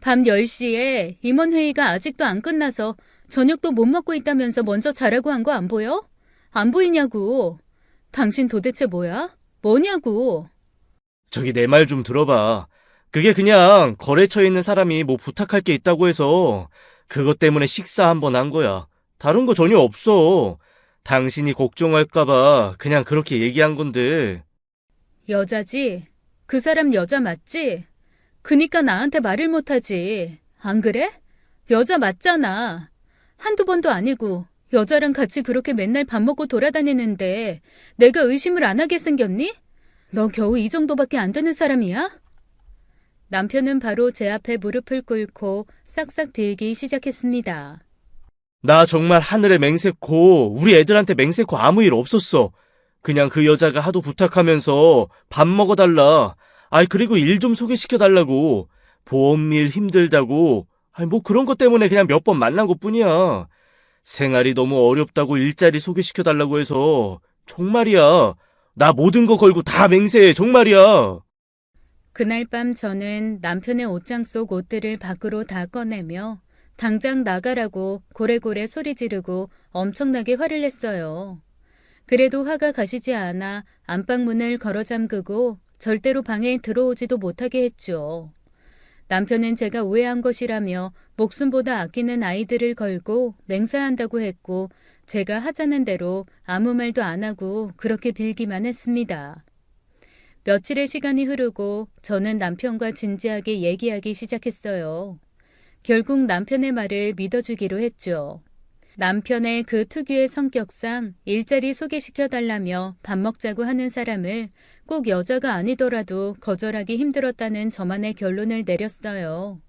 밤 10시에 임원회의가 아직도 안 끝나서 저녁도 못 먹고 있다면서 먼저 자라고 한 거 안 보여? 안 보이냐고. 당신 도대체 뭐야? 뭐냐고. 저기 내 말 좀 들어봐. 그게 그냥 거래처에 있는 사람이 뭐 부탁할 게 있다고 해서 그것 때문에 식사 한번 한 거야. 다른 거 전혀 없어. 당신이 걱정할까봐 그냥 그렇게 얘기한 건데. 여자지? 그 사람 여자 맞지? 그니까 나한테 말을 못하지. 안 그래? 여자 맞잖아. 한두 번도 아니고 여자랑 같이 그렇게 맨날 밥 먹고 돌아다니는데 내가 의심을 안 하게 생겼니? 너 겨우 이 정도밖에 안 되는 사람이야? 남편은 바로 제 앞에 무릎을 꿇고 싹싹 빌기 시작했습니다. 나 정말 하늘에 맹세코 우리 애들한테 맹세코 아무 일 없었어. 그냥 그 여자가 하도 부탁하면서 밥 먹어달라. 그리고 일 좀 소개시켜달라고. 보험일 힘들다고. 뭐 그런 것 때문에 그냥 몇 번 만난 것뿐이야. 생활이 너무 어렵다고 일자리 소개시켜달라고 해서 정말이야. 나 모든 거 걸고 다 맹세해. 정말이야. 그날 밤 저는 남편의 옷장 속 옷들을 밖으로 다 꺼내며 당장 나가라고 고래고래 소리 지르고 엄청나게 화를 냈어요. 그래도 화가 가시지 않아 안방문을 걸어 잠그고 절대로 방에 들어오지도 못하게 했죠. 남편은 제가 오해한 것이라며 목숨보다 아끼는 아이들을 걸고 맹세한다고 했고 제가 하자는 대로 아무 말도 안 하고 그렇게 빌기만 했습니다. 며칠의 시간이 흐르고 저는 남편과 진지하게 얘기하기 시작했어요. 결국 남편의 말을 믿어주기로 했죠. 남편의 그 특유의 성격상 일자리 소개시켜달라며 밥 먹자고 하는 사람을 꼭 여자가 아니더라도 거절하기 힘들었다는 저만의 결론을 내렸어요.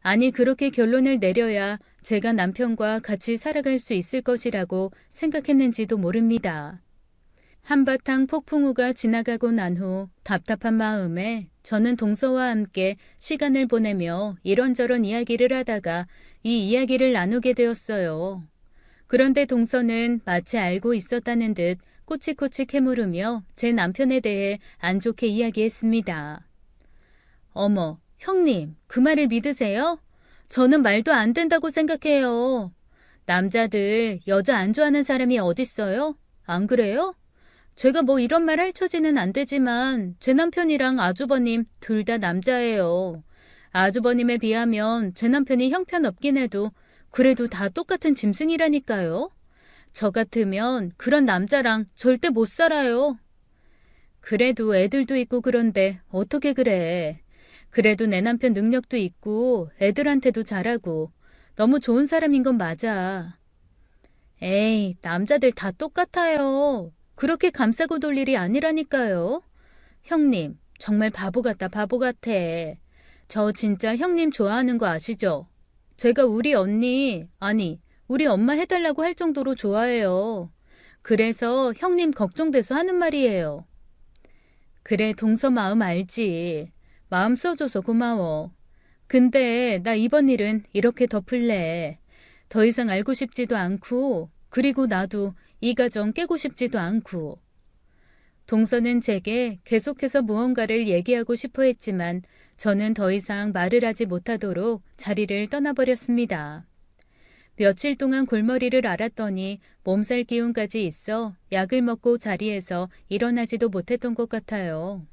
아니, 그렇게 결론을 내려야 제가 남편과 같이 살아갈 수 있을 것이라고 생각했는지도 모릅니다. 한바탕 폭풍우가 지나가고 난 후 답답한 마음에 저는 동서와 함께 시간을 보내며 이런저런 이야기를 하다가 이 이야기를 나누게 되었어요. 그런데 동서는 마치 알고 있었다는 듯 꼬치꼬치 캐물으며 제 남편에 대해 안 좋게 이야기했습니다. 어머, 형님, 그 말을 믿으세요? 저는 말도 안 된다고 생각해요. 남자들 여자 안 좋아하는 사람이 어딨어요? 안 그래요? 제가 뭐 이런 말 할 처지는 안 되지만 제 남편이랑 아주버님 둘 다 남자예요. 아주버님에 비하면 제 남편이 형편없긴 해도 그래도 다 똑같은 짐승이라니까요. 저 같으면 그런 남자랑 절대 못 살아요. 그래도 애들도 있고 그런데 어떻게 그래. 그래도 내 남편 능력도 있고 애들한테도 잘하고 너무 좋은 사람인 건 맞아. 에이, 남자들 다 똑같아요. 그렇게 감싸고 돌 일이 아니라니까요. 형님, 정말 바보 같다, 바보 같아. 저 진짜 형님 좋아하는 거 아시죠? 제가 우리 언니, 아니, 우리 엄마 해달라고 할 정도로 좋아해요. 그래서 형님 걱정돼서 하는 말이에요. 그래, 동서 마음 알지. 마음 써줘서 고마워. 근데 나 이번 일은 이렇게 덮을래. 더 이상 알고 싶지도 않고, 그리고 나도 이 가정 깨고 싶지도 않고. 동서는 제게 계속해서 무언가를 얘기하고 싶어 했지만 저는 더 이상 말을 하지 못하도록 자리를 떠나버렸습니다. 며칠 동안 골머리를 앓았더니 몸살 기운까지 있어 약을 먹고 자리에서 일어나지도 못했던 것 같아요.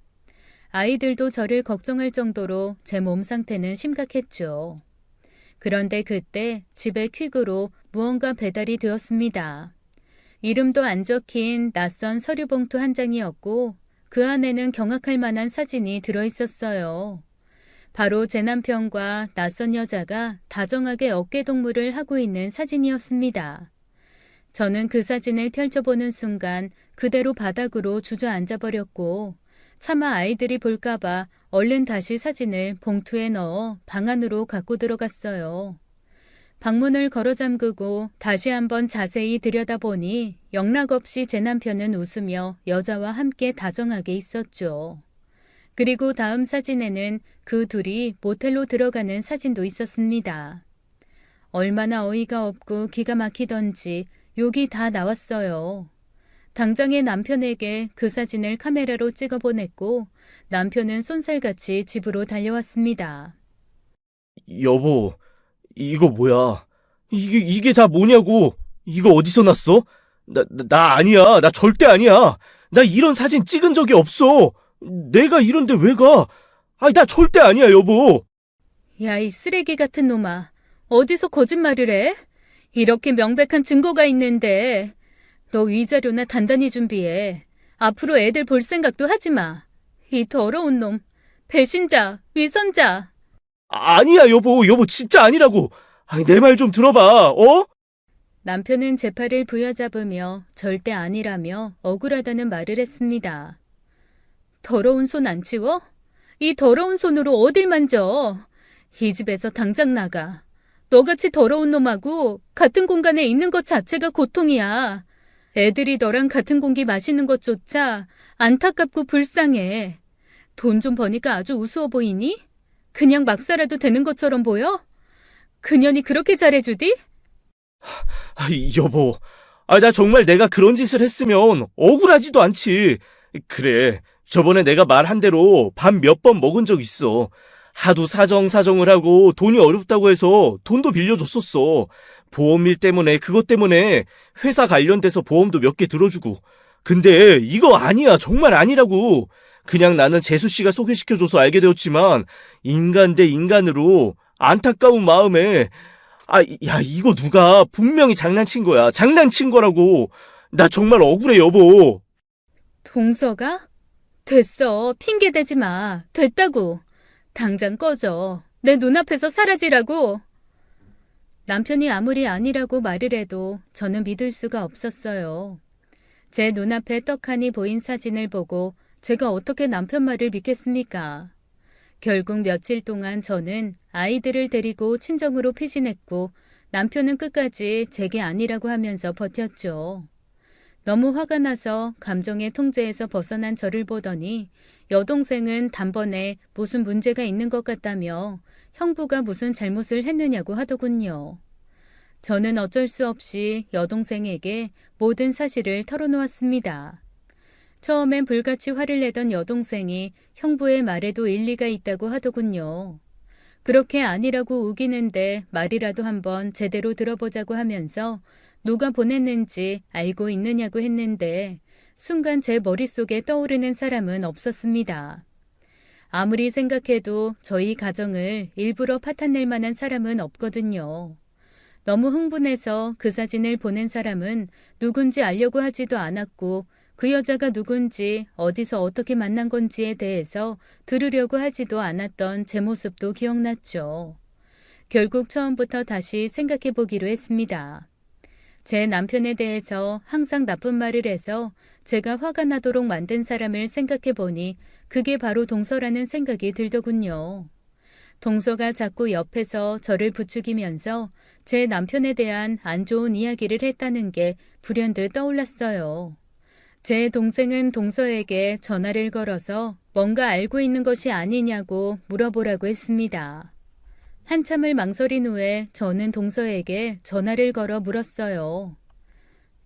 아이들도 저를 걱정할 정도로 제 몸 상태는 심각했죠. 그런데 그때 집에 퀵으로 무언가 배달이 되었습니다. 이름도 안 적힌 낯선 서류 봉투 한 장이었고 그 안에는 경악할 만한 사진이 들어있었어요. 바로 제 남편과 낯선 여자가 다정하게 어깨동무를 하고 있는 사진이었습니다. 저는 그 사진을 펼쳐보는 순간 그대로 바닥으로 주저앉아 버렸고 차마 아이들이 볼까봐 얼른 다시 사진을 봉투에 넣어 방 안으로 갖고 들어갔어요. 방문을 걸어 잠그고 다시 한번 자세히 들여다보니 영락없이 제 남편은 웃으며 여자와 함께 다정하게 있었죠. 그리고 다음 사진에는 그 둘이 모텔로 들어가는 사진도 있었습니다. 얼마나 어이가 없고 기가 막히던지 욕이 다 나왔어요. 당장에 남편에게 그 사진을 카메라로 찍어 보냈고 남편은 쏜살같이 집으로 달려왔습니다. 여보, 이거 뭐야? 이게 다 뭐냐고? 이거 어디서 났어? 나 아니야. 나 절대 아니야. 나 이런 사진 찍은 적이 없어. 내가 이런데 왜 가? 아니, 나 절대 아니야, 여보. 야, 이 쓰레기 같은 놈아. 어디서 거짓말을 해? 이렇게 명백한 증거가 있는데. 너 위자료나 단단히 준비해. 앞으로 애들 볼 생각도 하지 마. 이 더러운 놈. 배신자, 위선자. 아니야, 여보 진짜 아니라고. 아니, 내 말 좀 들어봐, 어? 남편은 제 팔을 부여잡으며 절대 아니라며 억울하다는 말을 했습니다. 더러운 손 안 치워? 이 더러운 손으로 어딜 만져? 이 집에서 당장 나가. 너같이 더러운 놈하고 같은 공간에 있는 것 자체가 고통이야. 애들이 너랑 같은 공기 마시는 것조차 안타깝고 불쌍해. 돈 좀 버니까 아주 우스워 보이니? 그냥 막 살아도 되는 것처럼 보여? 그년이 그렇게 잘해주디? 여보. 나 정말 내가 그런 짓을 했으면 억울하지도 않지. 그래, 저번에 내가 말한 대로 밥 몇 번 먹은 적 있어. 하도 사정을 하고 돈이 어렵다고 해서 돈도 빌려줬었어. 보험일 때문에 그것 때문에 회사 관련돼서 보험도 몇 개 들어주고. 근데 이거 아니야. 정말 아니라고. 그냥 나는 재수 씨가 소개시켜줘서 알게 되었지만 인간 대 인간으로 안타까운 마음에 야, 이거 누가 분명히 장난친 거야. 장난친 거라고. 나 정말 억울해, 여보. 동서가? 됐어. 핑계대지 마. 됐다고. 당장 꺼져. 내 눈앞에서 사라지라고. 남편이 아무리 아니라고 말을 해도 저는 믿을 수가 없었어요. 제 눈앞에 떡하니 보인 사진을 보고 제가 어떻게 남편 말을 믿겠습니까? 결국 며칠 동안 저는 아이들을 데리고 친정으로 피신했고 남편은 끝까지 제게 아니라고 하면서 버텼죠. 너무 화가 나서 감정의 통제에서 벗어난 저를 보더니 여동생은 단번에 무슨 문제가 있는 것 같다며 형부가 무슨 잘못을 했느냐고 하더군요. 저는 어쩔 수 없이 여동생에게 모든 사실을 털어놓았습니다. 처음엔 불같이 화를 내던 여동생이 형부의 말에도 일리가 있다고 하더군요. 그렇게 아니라고 우기는데 말이라도 한번 제대로 들어보자고 하면서 누가 보냈는지 알고 있느냐고 했는데 순간 제 머릿속에 떠오르는 사람은 없었습니다. 아무리 생각해도 저희 가정을 일부러 파탄낼 만한 사람은 없거든요. 너무 흥분해서 그 사진을 보낸 사람은 누군지 알려고 하지도 않았고 그 여자가 누군지 어디서 어떻게 만난 건지에 대해서 들으려고 하지도 않았던 제 모습도 기억났죠. 결국 처음부터 다시 생각해 보기로 했습니다. 제 남편에 대해서 항상 나쁜 말을 해서 제가 화가 나도록 만든 사람을 생각해 보니 그게 바로 동서라는 생각이 들더군요. 동서가 자꾸 옆에서 저를 부추기면서 제 남편에 대한 안 좋은 이야기를 했다는 게 불현듯 떠올랐어요. 제 동생은 동서에게 전화를 걸어서 뭔가 알고 있는 것이 아니냐고 물어보라고 했습니다. 한참을 망설인 후에 저는 동서에게 전화를 걸어 물었어요.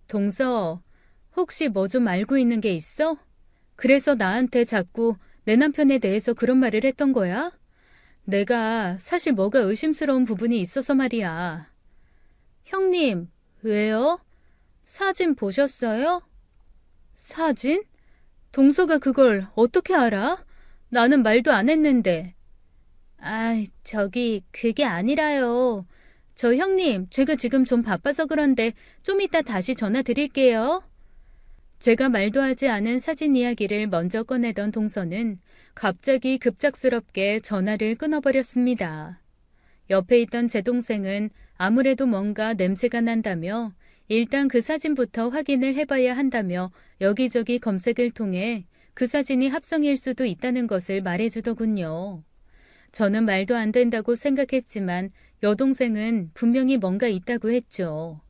동서, 혹시 뭐 좀 알고 있는 게 있어? 그래서 나한테 자꾸 내 남편에 대해서 그런 말을 했던 거야? 내가 사실 뭐가 의심스러운 부분이 있어서 말이야. 형님, 왜요? 사진 보셨어요? 사진? 동서가 그걸 어떻게 알아? 나는 말도 안 했는데. 그게 아니라요. 저 형님, 제가 지금 좀 바빠서 그런데 좀 이따 다시 전화 드릴게요. 제가 말도 하지 않은 사진 이야기를 먼저 꺼내던 동서는 갑자기 급작스럽게 전화를 끊어버렸습니다. 옆에 있던 제 동생은 아무래도 뭔가 냄새가 난다며 일단 그 사진부터 확인을 해봐야 한다며 여기저기 검색을 통해 그 사진이 합성일 수도 있다는 것을 말해주더군요. 저는 말도 안 된다고 생각했지만 여동생은 분명히 뭔가 있다고 했죠.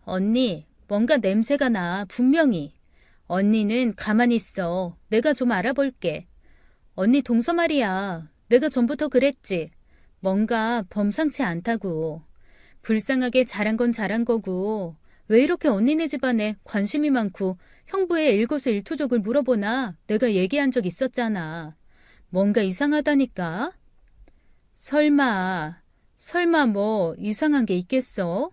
언니, 뭔가 냄새가 나, 분명히. 언니는 가만히 있어. 내가 좀 알아볼게. 언니 동서 말이야. 내가 전부터 그랬지. 뭔가 범상치 않다고. 불쌍하게 잘한 건 잘한 거고 왜 이렇게 언니네 집안에 관심이 많고 형부의 일거수일투족을 물어보나 내가 얘기한 적 있었잖아. 뭔가 이상하다니까. 설마 뭐 이상한 게 있겠어?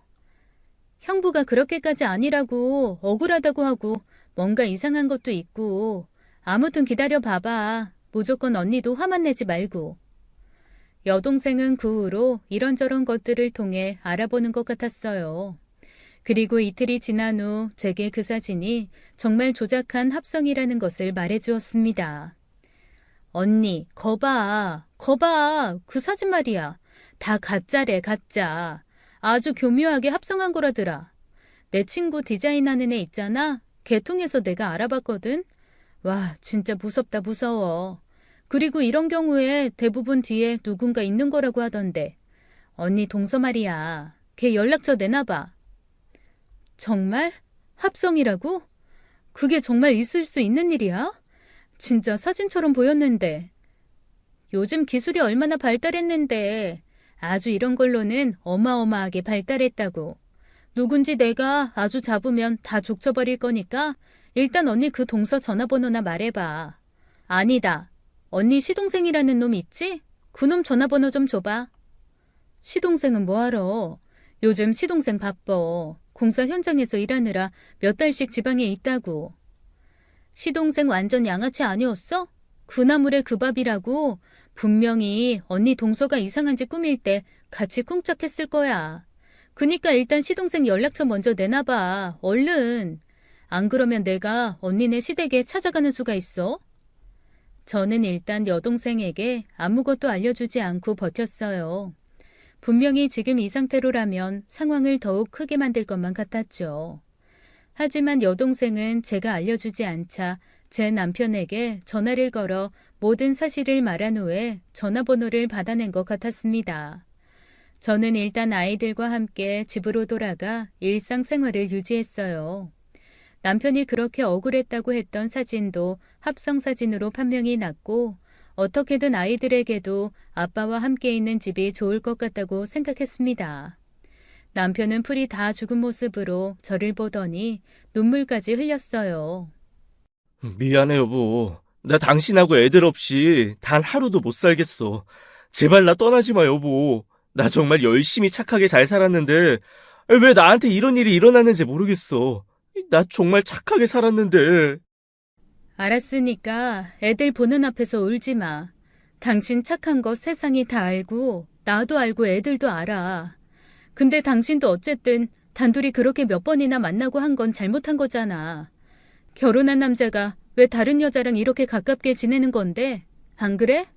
형부가 그렇게까지 아니라고 억울하다고 하고 뭔가 이상한 것도 있고 아무튼 기다려 봐봐. 무조건 언니도 화만 내지 말고. 여동생은 그 후로 이런저런 것들을 통해 알아보는 것 같았어요. 그리고 이틀이 지난 후 제게 그 사진이 정말 조작한 합성이라는 것을 말해주었습니다. 언니, 거봐. 그 사진 말이야. 다 가짜래, 가짜. 아주 교묘하게 합성한 거라더라. 내 친구 디자인하는 애 있잖아. 걔 통해서 내가 알아봤거든. 와, 진짜 무섭다, 무서워. 그리고 이런 경우에 대부분 뒤에 누군가 있는 거라고 하던데. 언니 동서 말이야. 걔 연락처 내놔봐. 정말? 합성이라고? 그게 정말 있을 수 있는 일이야? 진짜 사진처럼 보였는데. 요즘 기술이 얼마나 발달했는데 아주 이런 걸로는 어마어마하게 발달했다고. 누군지 내가 아주 잡으면 다 족쳐버릴 거니까 일단 언니 그 동서 전화번호나 말해봐. 아니다. 언니 시동생이라는 놈 있지? 그놈 전화번호 좀 줘봐. 시동생은 뭐하러? 요즘 시동생 바빠. 공사 현장에서 일하느라 몇 달씩 지방에 있다고. 시동생 완전 양아치 아니었어? 그 나물의 그 밥이라고. 분명히 언니 동서가 이상한 짓 꾸밀 때 같이 쿵짝했을 거야. 그니까 일단 시동생 연락처 먼저 내놔봐. 얼른. 안 그러면 내가 언니네 시댁에 찾아가는 수가 있어. 저는 일단 여동생에게 아무것도 알려주지 않고 버텼어요. 분명히 지금 이 상태로라면 상황을 더욱 크게 만들 것만 같았죠. 하지만 여동생은 제가 알려주지 않자 제 남편에게 전화를 걸어 모든 사실을 말한 후에 전화번호를 받아낸 것 같았습니다. 저는 일단 아이들과 함께 집으로 돌아가 일상생활을 유지했어요. 남편이 그렇게 억울했다고 했던 사진도 합성사진으로 판명이 났고 어떻게든 아이들에게도 아빠와 함께 있는 집이 좋을 것 같다고 생각했습니다. 남편은 풀이 다 죽은 모습으로 저를 보더니 눈물까지 흘렸어요. 미안해, 여보. 나 당신하고 애들 없이 단 하루도 못 살겠어. 제발 나 떠나지 마, 여보. 나 정말 열심히 착하게 잘 살았는데 왜 나한테 이런 일이 일어났는지 모르겠어. 나 정말 착하게 살았는데. 알았으니까 애들 보는 앞에서 울지 마. 당신 착한 거 세상이 다 알고 나도 알고 애들도 알아. 근데 당신도 어쨌든 단둘이 그렇게 몇 번이나 만나고 한 건 잘못한 거잖아. 결혼한 남자가 왜 다른 여자랑 이렇게 가깝게 지내는 건데? 안 그래?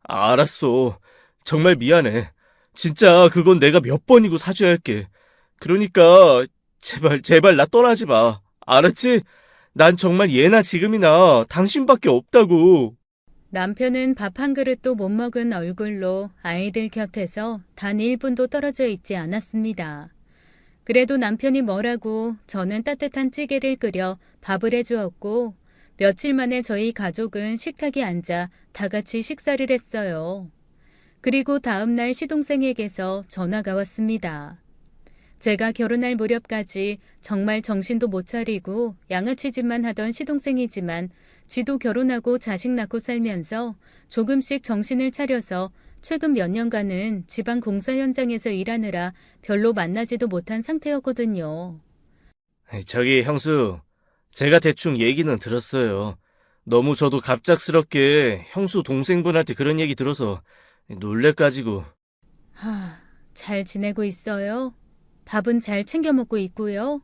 알았어. 정말 미안해. 진짜 그건 내가 몇 번이고 사죄 할게. 그러니까 제발 나 떠나지 마. 알았지? 난 정말 예나 지금이나 당신밖에 없다고. 남편은 밥 한 그릇도 못 먹은 얼굴로 아이들 곁에서 단 1분도 떨어져 있지 않았습니다. 그래도 남편이 뭐라고 저는 따뜻한 찌개를 끓여 밥을 해주었고 며칠 만에 저희 가족은 식탁에 앉아 다 같이 식사를 했어요. 그리고 다음 날 시동생에게서 전화가 왔습니다. 제가 결혼할 무렵까지 정말 정신도 못 차리고 양아치 짓만 하던 시동생이지만 지도 결혼하고 자식 낳고 살면서 조금씩 정신을 차려서 최근 몇 년간은 지방 공사 현장에서 일하느라 별로 만나지도 못한 상태였거든요. 저기 형수, 제가 대충 얘기는 들었어요. 너무 저도 갑작스럽게 형수 동생분한테 그런 얘기 들어서 놀래가지고. 잘 지내고 있어요? 밥은 잘 챙겨 먹고 있고요?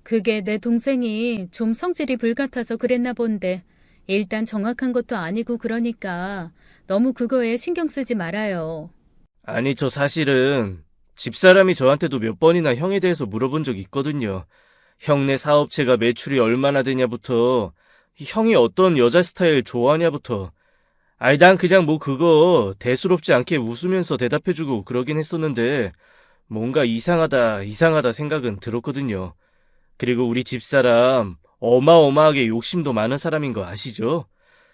그게 내 동생이 좀 성질이 불같아서 그랬나 본데 일단 정확한 것도 아니고 그러니까 너무 그거에 신경 쓰지 말아요. 아니, 저 사실은 집사람이 저한테도 몇 번이나 형에 대해서 물어본 적 있거든요. 형네 사업체가 매출이 얼마나 되냐부터, 형이 어떤 여자 스타일 좋아하냐부터. 아니, 난 그냥 뭐 그거 대수롭지 않게 웃으면서 대답해주고 그러긴 했었는데 뭔가 이상하다 생각은 들었거든요. 그리고 우리 집사람 어마어마하게 욕심도 많은 사람인 거 아시죠?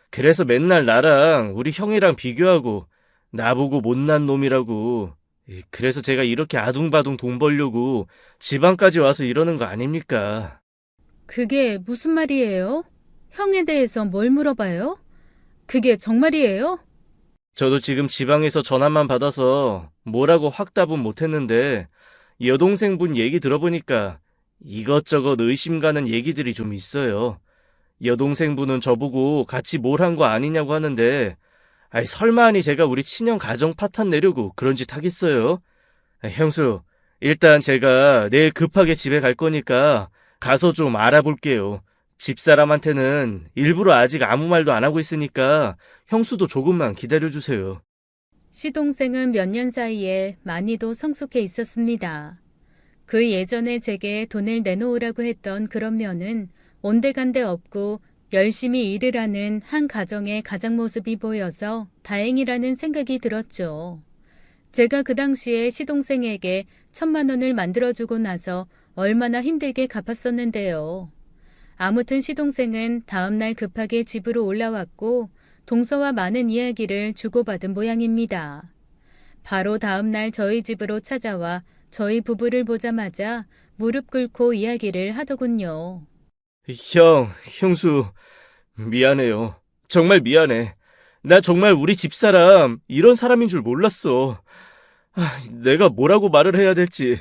그래서 맨날 나랑 우리 형이랑 비교하고 나보고 못난 놈이라고. 그래서 제가 이렇게 아둥바둥 돈 벌려고 지방까지 와서 이러는 거 아닙니까? 그게 무슨 말이에요? 형에 대해서 뭘 물어봐요? 그게 정말이에요? 저도 지금 지방에서 전화만 받아서 뭐라고 확답은 못했는데 여동생분 얘기 들어보니까 이것저것 의심 가는 얘기들이 좀 있어요. 여동생분은 저보고 같이 뭘 한 거 아니냐고 하는데 아이 설마 아니 제가 우리 친형 가정 파탄 내려고 그런 짓 하겠어요? 형수, 일단 제가 내일 급하게 집에 갈 거니까 가서 좀 알아볼게요. 집사람한테는 일부러 아직 아무 말도 안 하고 있으니까 형수도 조금만 기다려주세요. 시동생은 몇 년 사이에 많이도 성숙해 있었습니다. 그 예전에 제게 돈을 내놓으라고 했던 그런 면은 온데간데 없고 열심히 일을 하는 한 가정의 가장 모습이 보여서 다행이라는 생각이 들었죠. 제가 그 당시에 시동생에게 1,000만 원을 만들어주고 나서 얼마나 힘들게 갚았었는데요. 아무튼 시동생은 다음날 급하게 집으로 올라왔고 동서와 많은 이야기를 주고받은 모양입니다. 바로 다음날 저희 집으로 찾아와 저희 부부를 보자마자 무릎 꿇고 이야기를 하더군요. 형수, 미안해요. 정말 미안해. 나 정말 우리 집사람 이런 사람인 줄 몰랐어. 내가 뭐라고 말을 해야 될지.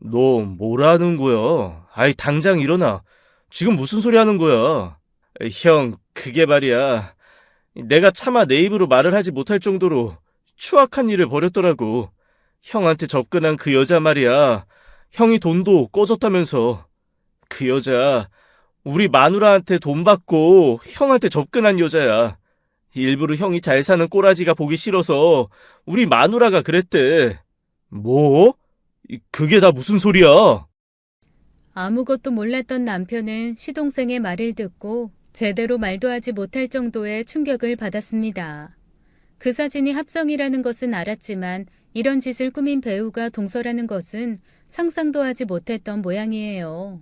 너 뭐라는 거야? 아이, 당장 일어나. 지금 무슨 소리 하는 거야? 형, 그게 말이야. 내가 차마 내 입으로 말을 하지 못할 정도로 추악한 일을 벌였더라고. 형한테 접근한 그 여자 말이야. 형이 돈도 꺼줬다면서. 그 여자, 우리 마누라한테 돈 받고 형한테 접근한 여자야. 일부러 형이 잘 사는 꼬라지가 보기 싫어서 우리 마누라가 그랬대. 뭐? 그게 다 무슨 소리야? 아무것도 몰랐던 남편은 시동생의 말을 듣고 제대로 말도 하지 못할 정도의 충격을 받았습니다. 그 사진이 합성이라는 것은 알았지만 이런 짓을 꾸민 배우가 동서라는 것은 상상도 하지 못했던 모양이에요.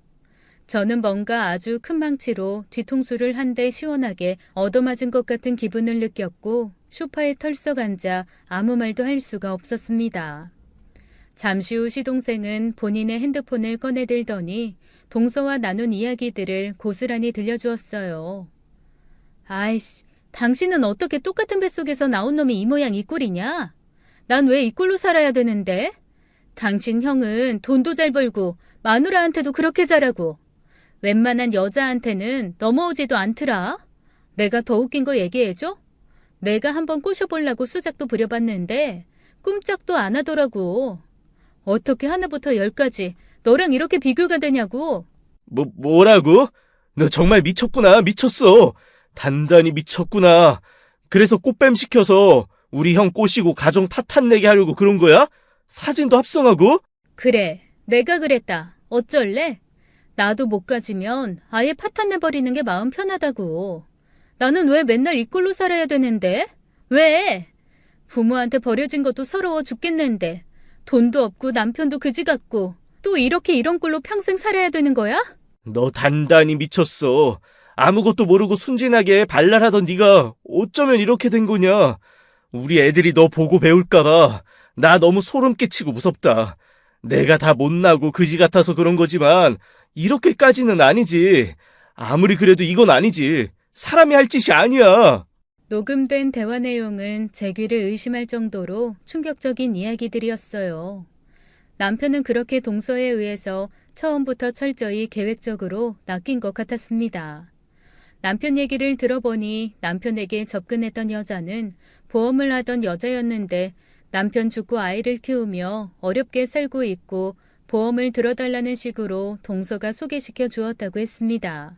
저는 뭔가 아주 큰 망치로 뒤통수를 한 대 시원하게 얻어맞은 것 같은 기분을 느꼈고 소파에 털썩 앉아 아무 말도 할 수가 없었습니다. 잠시 후 시동생은 본인의 핸드폰을 꺼내들더니 동서와 나눈 이야기들을 고스란히 들려주었어요. 아이씨, 당신은 어떻게 똑같은 뱃속에서 나온 놈이 이 모양 이 꼴이냐? 난 왜 이 꼴로 살아야 되는데? 당신 형은 돈도 잘 벌고 마누라한테도 그렇게 잘하고 웬만한 여자한테는 넘어오지도 않더라. 내가 더 웃긴 거 얘기해줘? 내가 한번 꼬셔보려고 수작도 부려봤는데 꿈짝도 안 하더라고. 어떻게 하나부터 열까지 너랑 이렇게 비교가 되냐고. 뭐라고? 너 정말 미쳤구나. 미쳤어. 단단히 미쳤구나. 그래서 꽃뱀 시켜서 우리 형 꼬시고 가정 파탄 내게 하려고 그런 거야? 사진도 합성하고? 그래, 내가 그랬다. 어쩔래? 나도 못 가지면 아예 파탄 내버리는 게 마음 편하다고. 나는 왜 맨날 이 꼴로 살아야 되는데? 왜? 부모한테 버려진 것도 서러워 죽겠는데 돈도 없고 남편도 그지 같고 또 이렇게 이런 꼴로 평생 살아야 되는 거야? 너 단단히 미쳤어. 아무것도 모르고 순진하게 발랄하던 네가 어쩌면 이렇게 된 거냐. 우리 애들이 너 보고 배울까봐 나 너무 소름 끼치고 무섭다. 내가 다 못나고 그지 같아서 그런 거지만 이렇게까지는 아니지. 아무리 그래도 이건 아니지. 사람이 할 짓이 아니야. 녹음된 대화 내용은 제 귀를 의심할 정도로 충격적인 이야기들이었어요. 남편은 그렇게 동서에 의해서 처음부터 철저히 계획적으로 낚인 것 같았습니다. 남편 얘기를 들어보니 남편에게 접근했던 여자는 보험을 하던 여자였는데 남편 죽고 아이를 키우며 어렵게 살고 있고 보험을 들어달라는 식으로 동서가 소개시켜 주었다고 했습니다.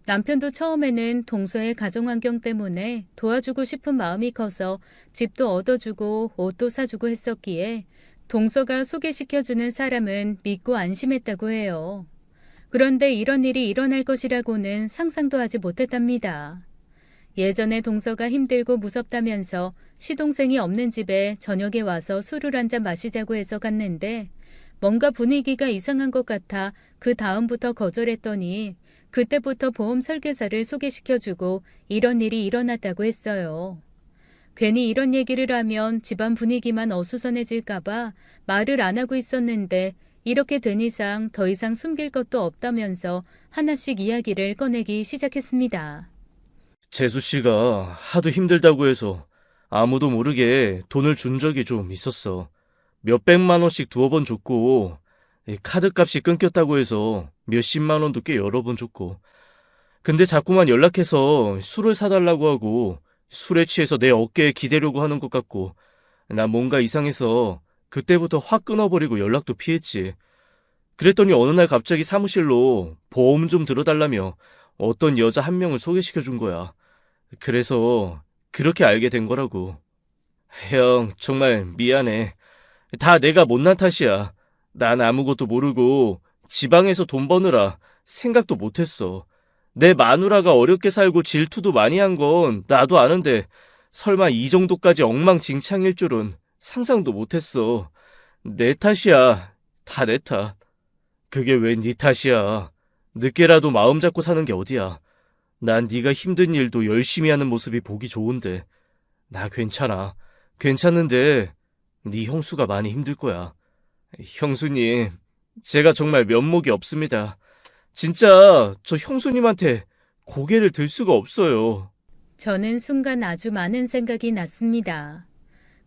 남편도 처음에는 동서의 가정환경 때문에 도와주고 싶은 마음이 커서 집도 얻어주고 옷도 사주고 했었기에 동서가 소개시켜주는 사람은 믿고 안심했다고 해요. 그런데 이런 일이 일어날 것이라고는 상상도 하지 못했답니다. 예전에 동서가 힘들고 무섭다면서 시동생이 없는 집에 저녁에 와서 술을 한잔 마시자고 해서 갔는데 뭔가 분위기가 이상한 것 같아 그 다음부터 거절했더니 그때부터 보험 설계사를 소개시켜주고 이런 일이 일어났다고 했어요. 괜히 이런 얘기를 하면 집안 분위기만 어수선해질까봐 말을 안 하고 있었는데 이렇게 된 이상 더 이상 숨길 것도 없다면서 하나씩 이야기를 꺼내기 시작했습니다. 재수 씨가 하도 힘들다고 해서 아무도 모르게 돈을 준 적이 좀 있었어. 몇백만 원씩 두어 번 줬고 카드값이 끊겼다고 해서 몇십만 원도 꽤 여러 번 줬고. 근데 자꾸만 연락해서 술을 사달라고 하고 술에 취해서 내 어깨에 기대려고 하는 것 같고 난 뭔가 이상해서 그때부터 확 끊어버리고 연락도 피했지. 그랬더니 어느 날 갑자기 사무실로 보험 좀 들어달라며 어떤 여자 한 명을 소개시켜 준 거야. 그래서 그렇게 알게 된 거라고. 형, 정말 미안해. 다 내가 못난 탓이야. 난 아무것도 모르고 지방에서 돈 버느라 생각도 못했어. 내 마누라가 어렵게 살고 질투도 많이 한 건 나도 아는데 설마 이 정도까지 엉망진창일 줄은 상상도 못했어. 내 탓이야. 다 내 탓. 그게 왜 네 탓이야. 늦게라도 마음 잡고 사는 게 어디야. 난 네가 힘든 일도 열심히 하는 모습이 보기 좋은데. 나 괜찮아. 괜찮은데 네 형수가 많이 힘들 거야. 형수님, 제가 정말 면목이 없습니다. 진짜 저 형수님한테 고개를 들 수가 없어요. 저는 순간 아주 많은 생각이 났습니다.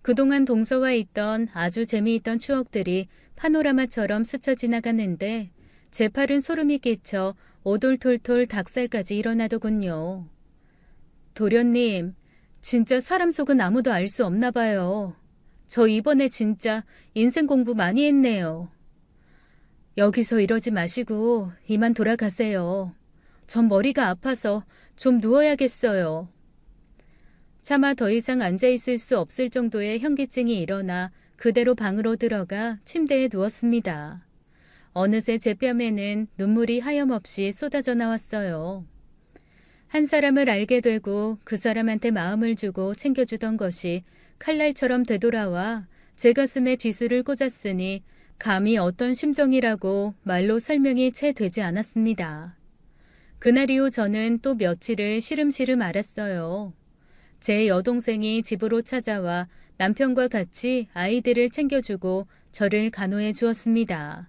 그동안 동서와 있던 아주 재미있던 추억들이 파노라마처럼 스쳐 지나가는데 제 팔은 소름이 끼쳐 오돌톨톨 닭살까지 일어나더군요. 도련님, 진짜 사람 속은 아무도 알 수 없나 봐요. 저 이번에 진짜 인생 공부 많이 했네요. 여기서 이러지 마시고 이만 돌아가세요. 전 머리가 아파서 좀 누워야겠어요. 차마 더 이상 앉아있을 수 없을 정도의 현기증이 일어나 그대로 방으로 들어가 침대에 누웠습니다. 어느새 제 뺨에는 눈물이 하염없이 쏟아져 나왔어요. 한 사람을 알게 되고 그 사람한테 마음을 주고 챙겨주던 것이 칼날처럼 되돌아와 제 가슴에 비수를 꽂았으니 감히 어떤 심정이라고 말로 설명이 채 되지 않았습니다. 그날 이후 저는 또 며칠을 시름시름 앓았어요. 제 여동생이 집으로 찾아와 남편과 같이 아이들을 챙겨주고 저를 간호해 주었습니다.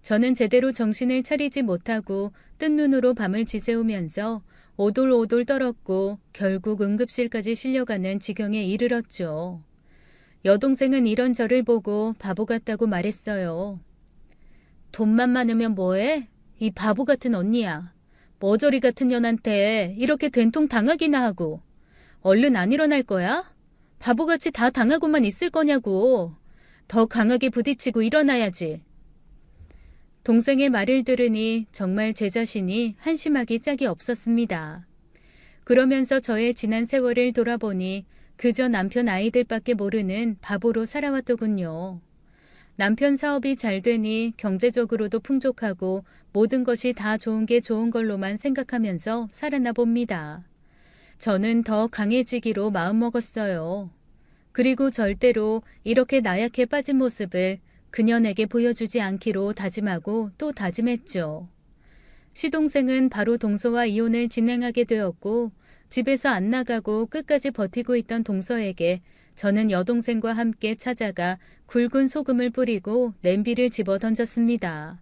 저는 제대로 정신을 차리지 못하고 뜬 눈으로 밤을 지새우면서 오돌오돌 떨었고 결국 응급실까지 실려가는 지경에 이르렀죠. 여동생은 이런 저를 보고 바보 같다고 말했어요. 돈만 많으면 뭐해? 이 바보 같은 언니야. 머저리 같은 년한테 이렇게 된통 당하기나 하고. 얼른 안 일어날 거야? 바보같이 다 당하고만 있을 거냐고. 더 강하게 부딪히고 일어나야지. 동생의 말을 들으니 정말 제 자신이 한심하기 짝이 없었습니다. 그러면서 저의 지난 세월을 돌아보니 그저 남편 아이들밖에 모르는 바보로 살아왔더군요. 남편 사업이 잘 되니 경제적으로도 풍족하고 모든 것이 다 좋은 게 좋은 걸로만 생각하면서 살아나 봅니다. 저는 더 강해지기로 마음먹었어요. 그리고 절대로 이렇게 나약해 빠진 모습을 그녀에게 보여주지 않기로 다짐하고 또 다짐했죠. 시동생은 바로 동서와 이혼을 진행하게 되었고 집에서 안 나가고 끝까지 버티고 있던 동서에게 저는 여동생과 함께 찾아가 굵은 소금을 뿌리고 냄비를 집어 던졌습니다.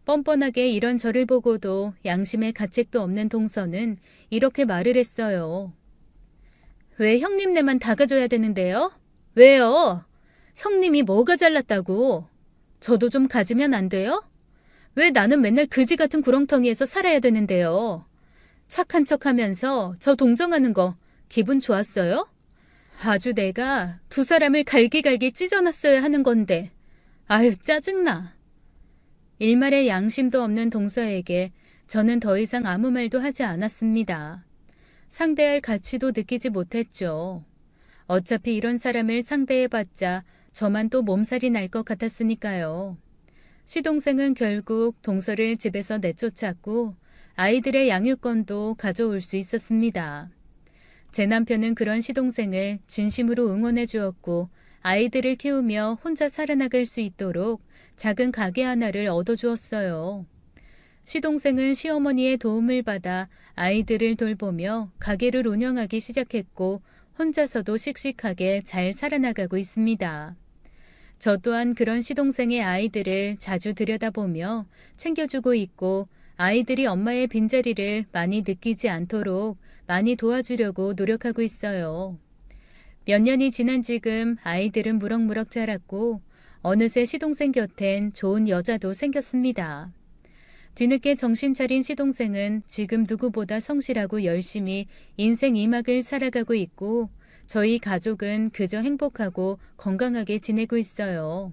뻔뻔하게 이런 저를 보고도 양심의 가책도 없는 동서는 이렇게 말을 했어요. 왜 형님네만 다 가져야 되는데요? 왜요? 형님이 뭐가 잘났다고? 저도 좀 가지면 안 돼요? 왜 나는 맨날 그지 같은 구렁텅이에서 살아야 되는데요? 착한 척하면서 저 동정하는 거 기분 좋았어요? 아주 내가 두 사람을 갈기갈기 찢어놨어야 하는 건데. 아유 짜증나. 일말의 양심도 없는 동서에게 저는 더 이상 아무 말도 하지 않았습니다. 상대할 가치도 느끼지 못했죠. 어차피 이런 사람을 상대해봤자 저만 또 몸살이 날 것 같았으니까요. 시동생은 결국 동서를 집에서 내쫓았고 아이들의 양육권도 가져올 수 있었습니다. 제 남편은 그런 시동생을 진심으로 응원해 주었고 아이들을 키우며 혼자 살아나갈 수 있도록 작은 가게 하나를 얻어주었어요. 시동생은 시어머니의 도움을 받아 아이들을 돌보며 가게를 운영하기 시작했고 혼자서도 씩씩하게 잘 살아나가고 있습니다. 저 또한 그런 시동생의 아이들을 자주 들여다보며 챙겨주고 있고 아이들이 엄마의 빈자리를 많이 느끼지 않도록 많이 도와주려고 노력하고 있어요. 몇 년이 지난 지금 아이들은 무럭무럭 자랐고 어느새 시동생 곁엔 좋은 여자도 생겼습니다. 뒤늦게 정신 차린 시동생은 지금 누구보다 성실하고 열심히 인생 2막을 살아가고 있고 저희 가족은 그저 행복하고 건강하게 지내고 있어요.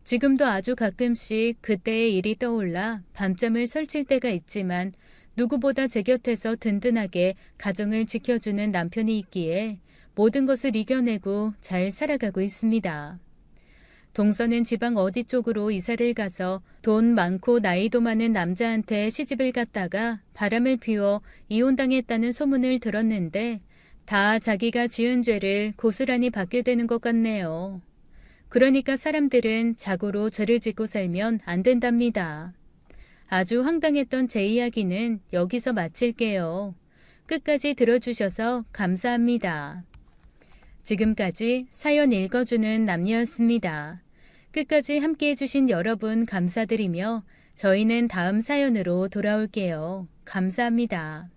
지금도 아주 가끔씩 그때의 일이 떠올라 밤잠을 설칠 때가 있지만 누구보다 제 곁에서 든든하게 가정을 지켜주는 남편이 있기에 모든 것을 이겨내고 잘 살아가고 있습니다. 동서는 지방 어디 쪽으로 이사를 가서 돈 많고 나이도 많은 남자한테 시집을 갔다가 바람을 피워 이혼당했다는 소문을 들었는데 다 자기가 지은 죄를 고스란히 받게 되는 것 같네요. 그러니까 사람들은 자고로 죄를 짓고 살면 안 된답니다. 아주 황당했던 제 이야기는 여기서 마칠게요. 끝까지 들어주셔서 감사합니다. 지금까지 사연 읽어주는 남녀였습니다. 끝까지 함께해 주신 여러분 감사드리며 저희는 다음 사연으로 돌아올게요. 감사합니다.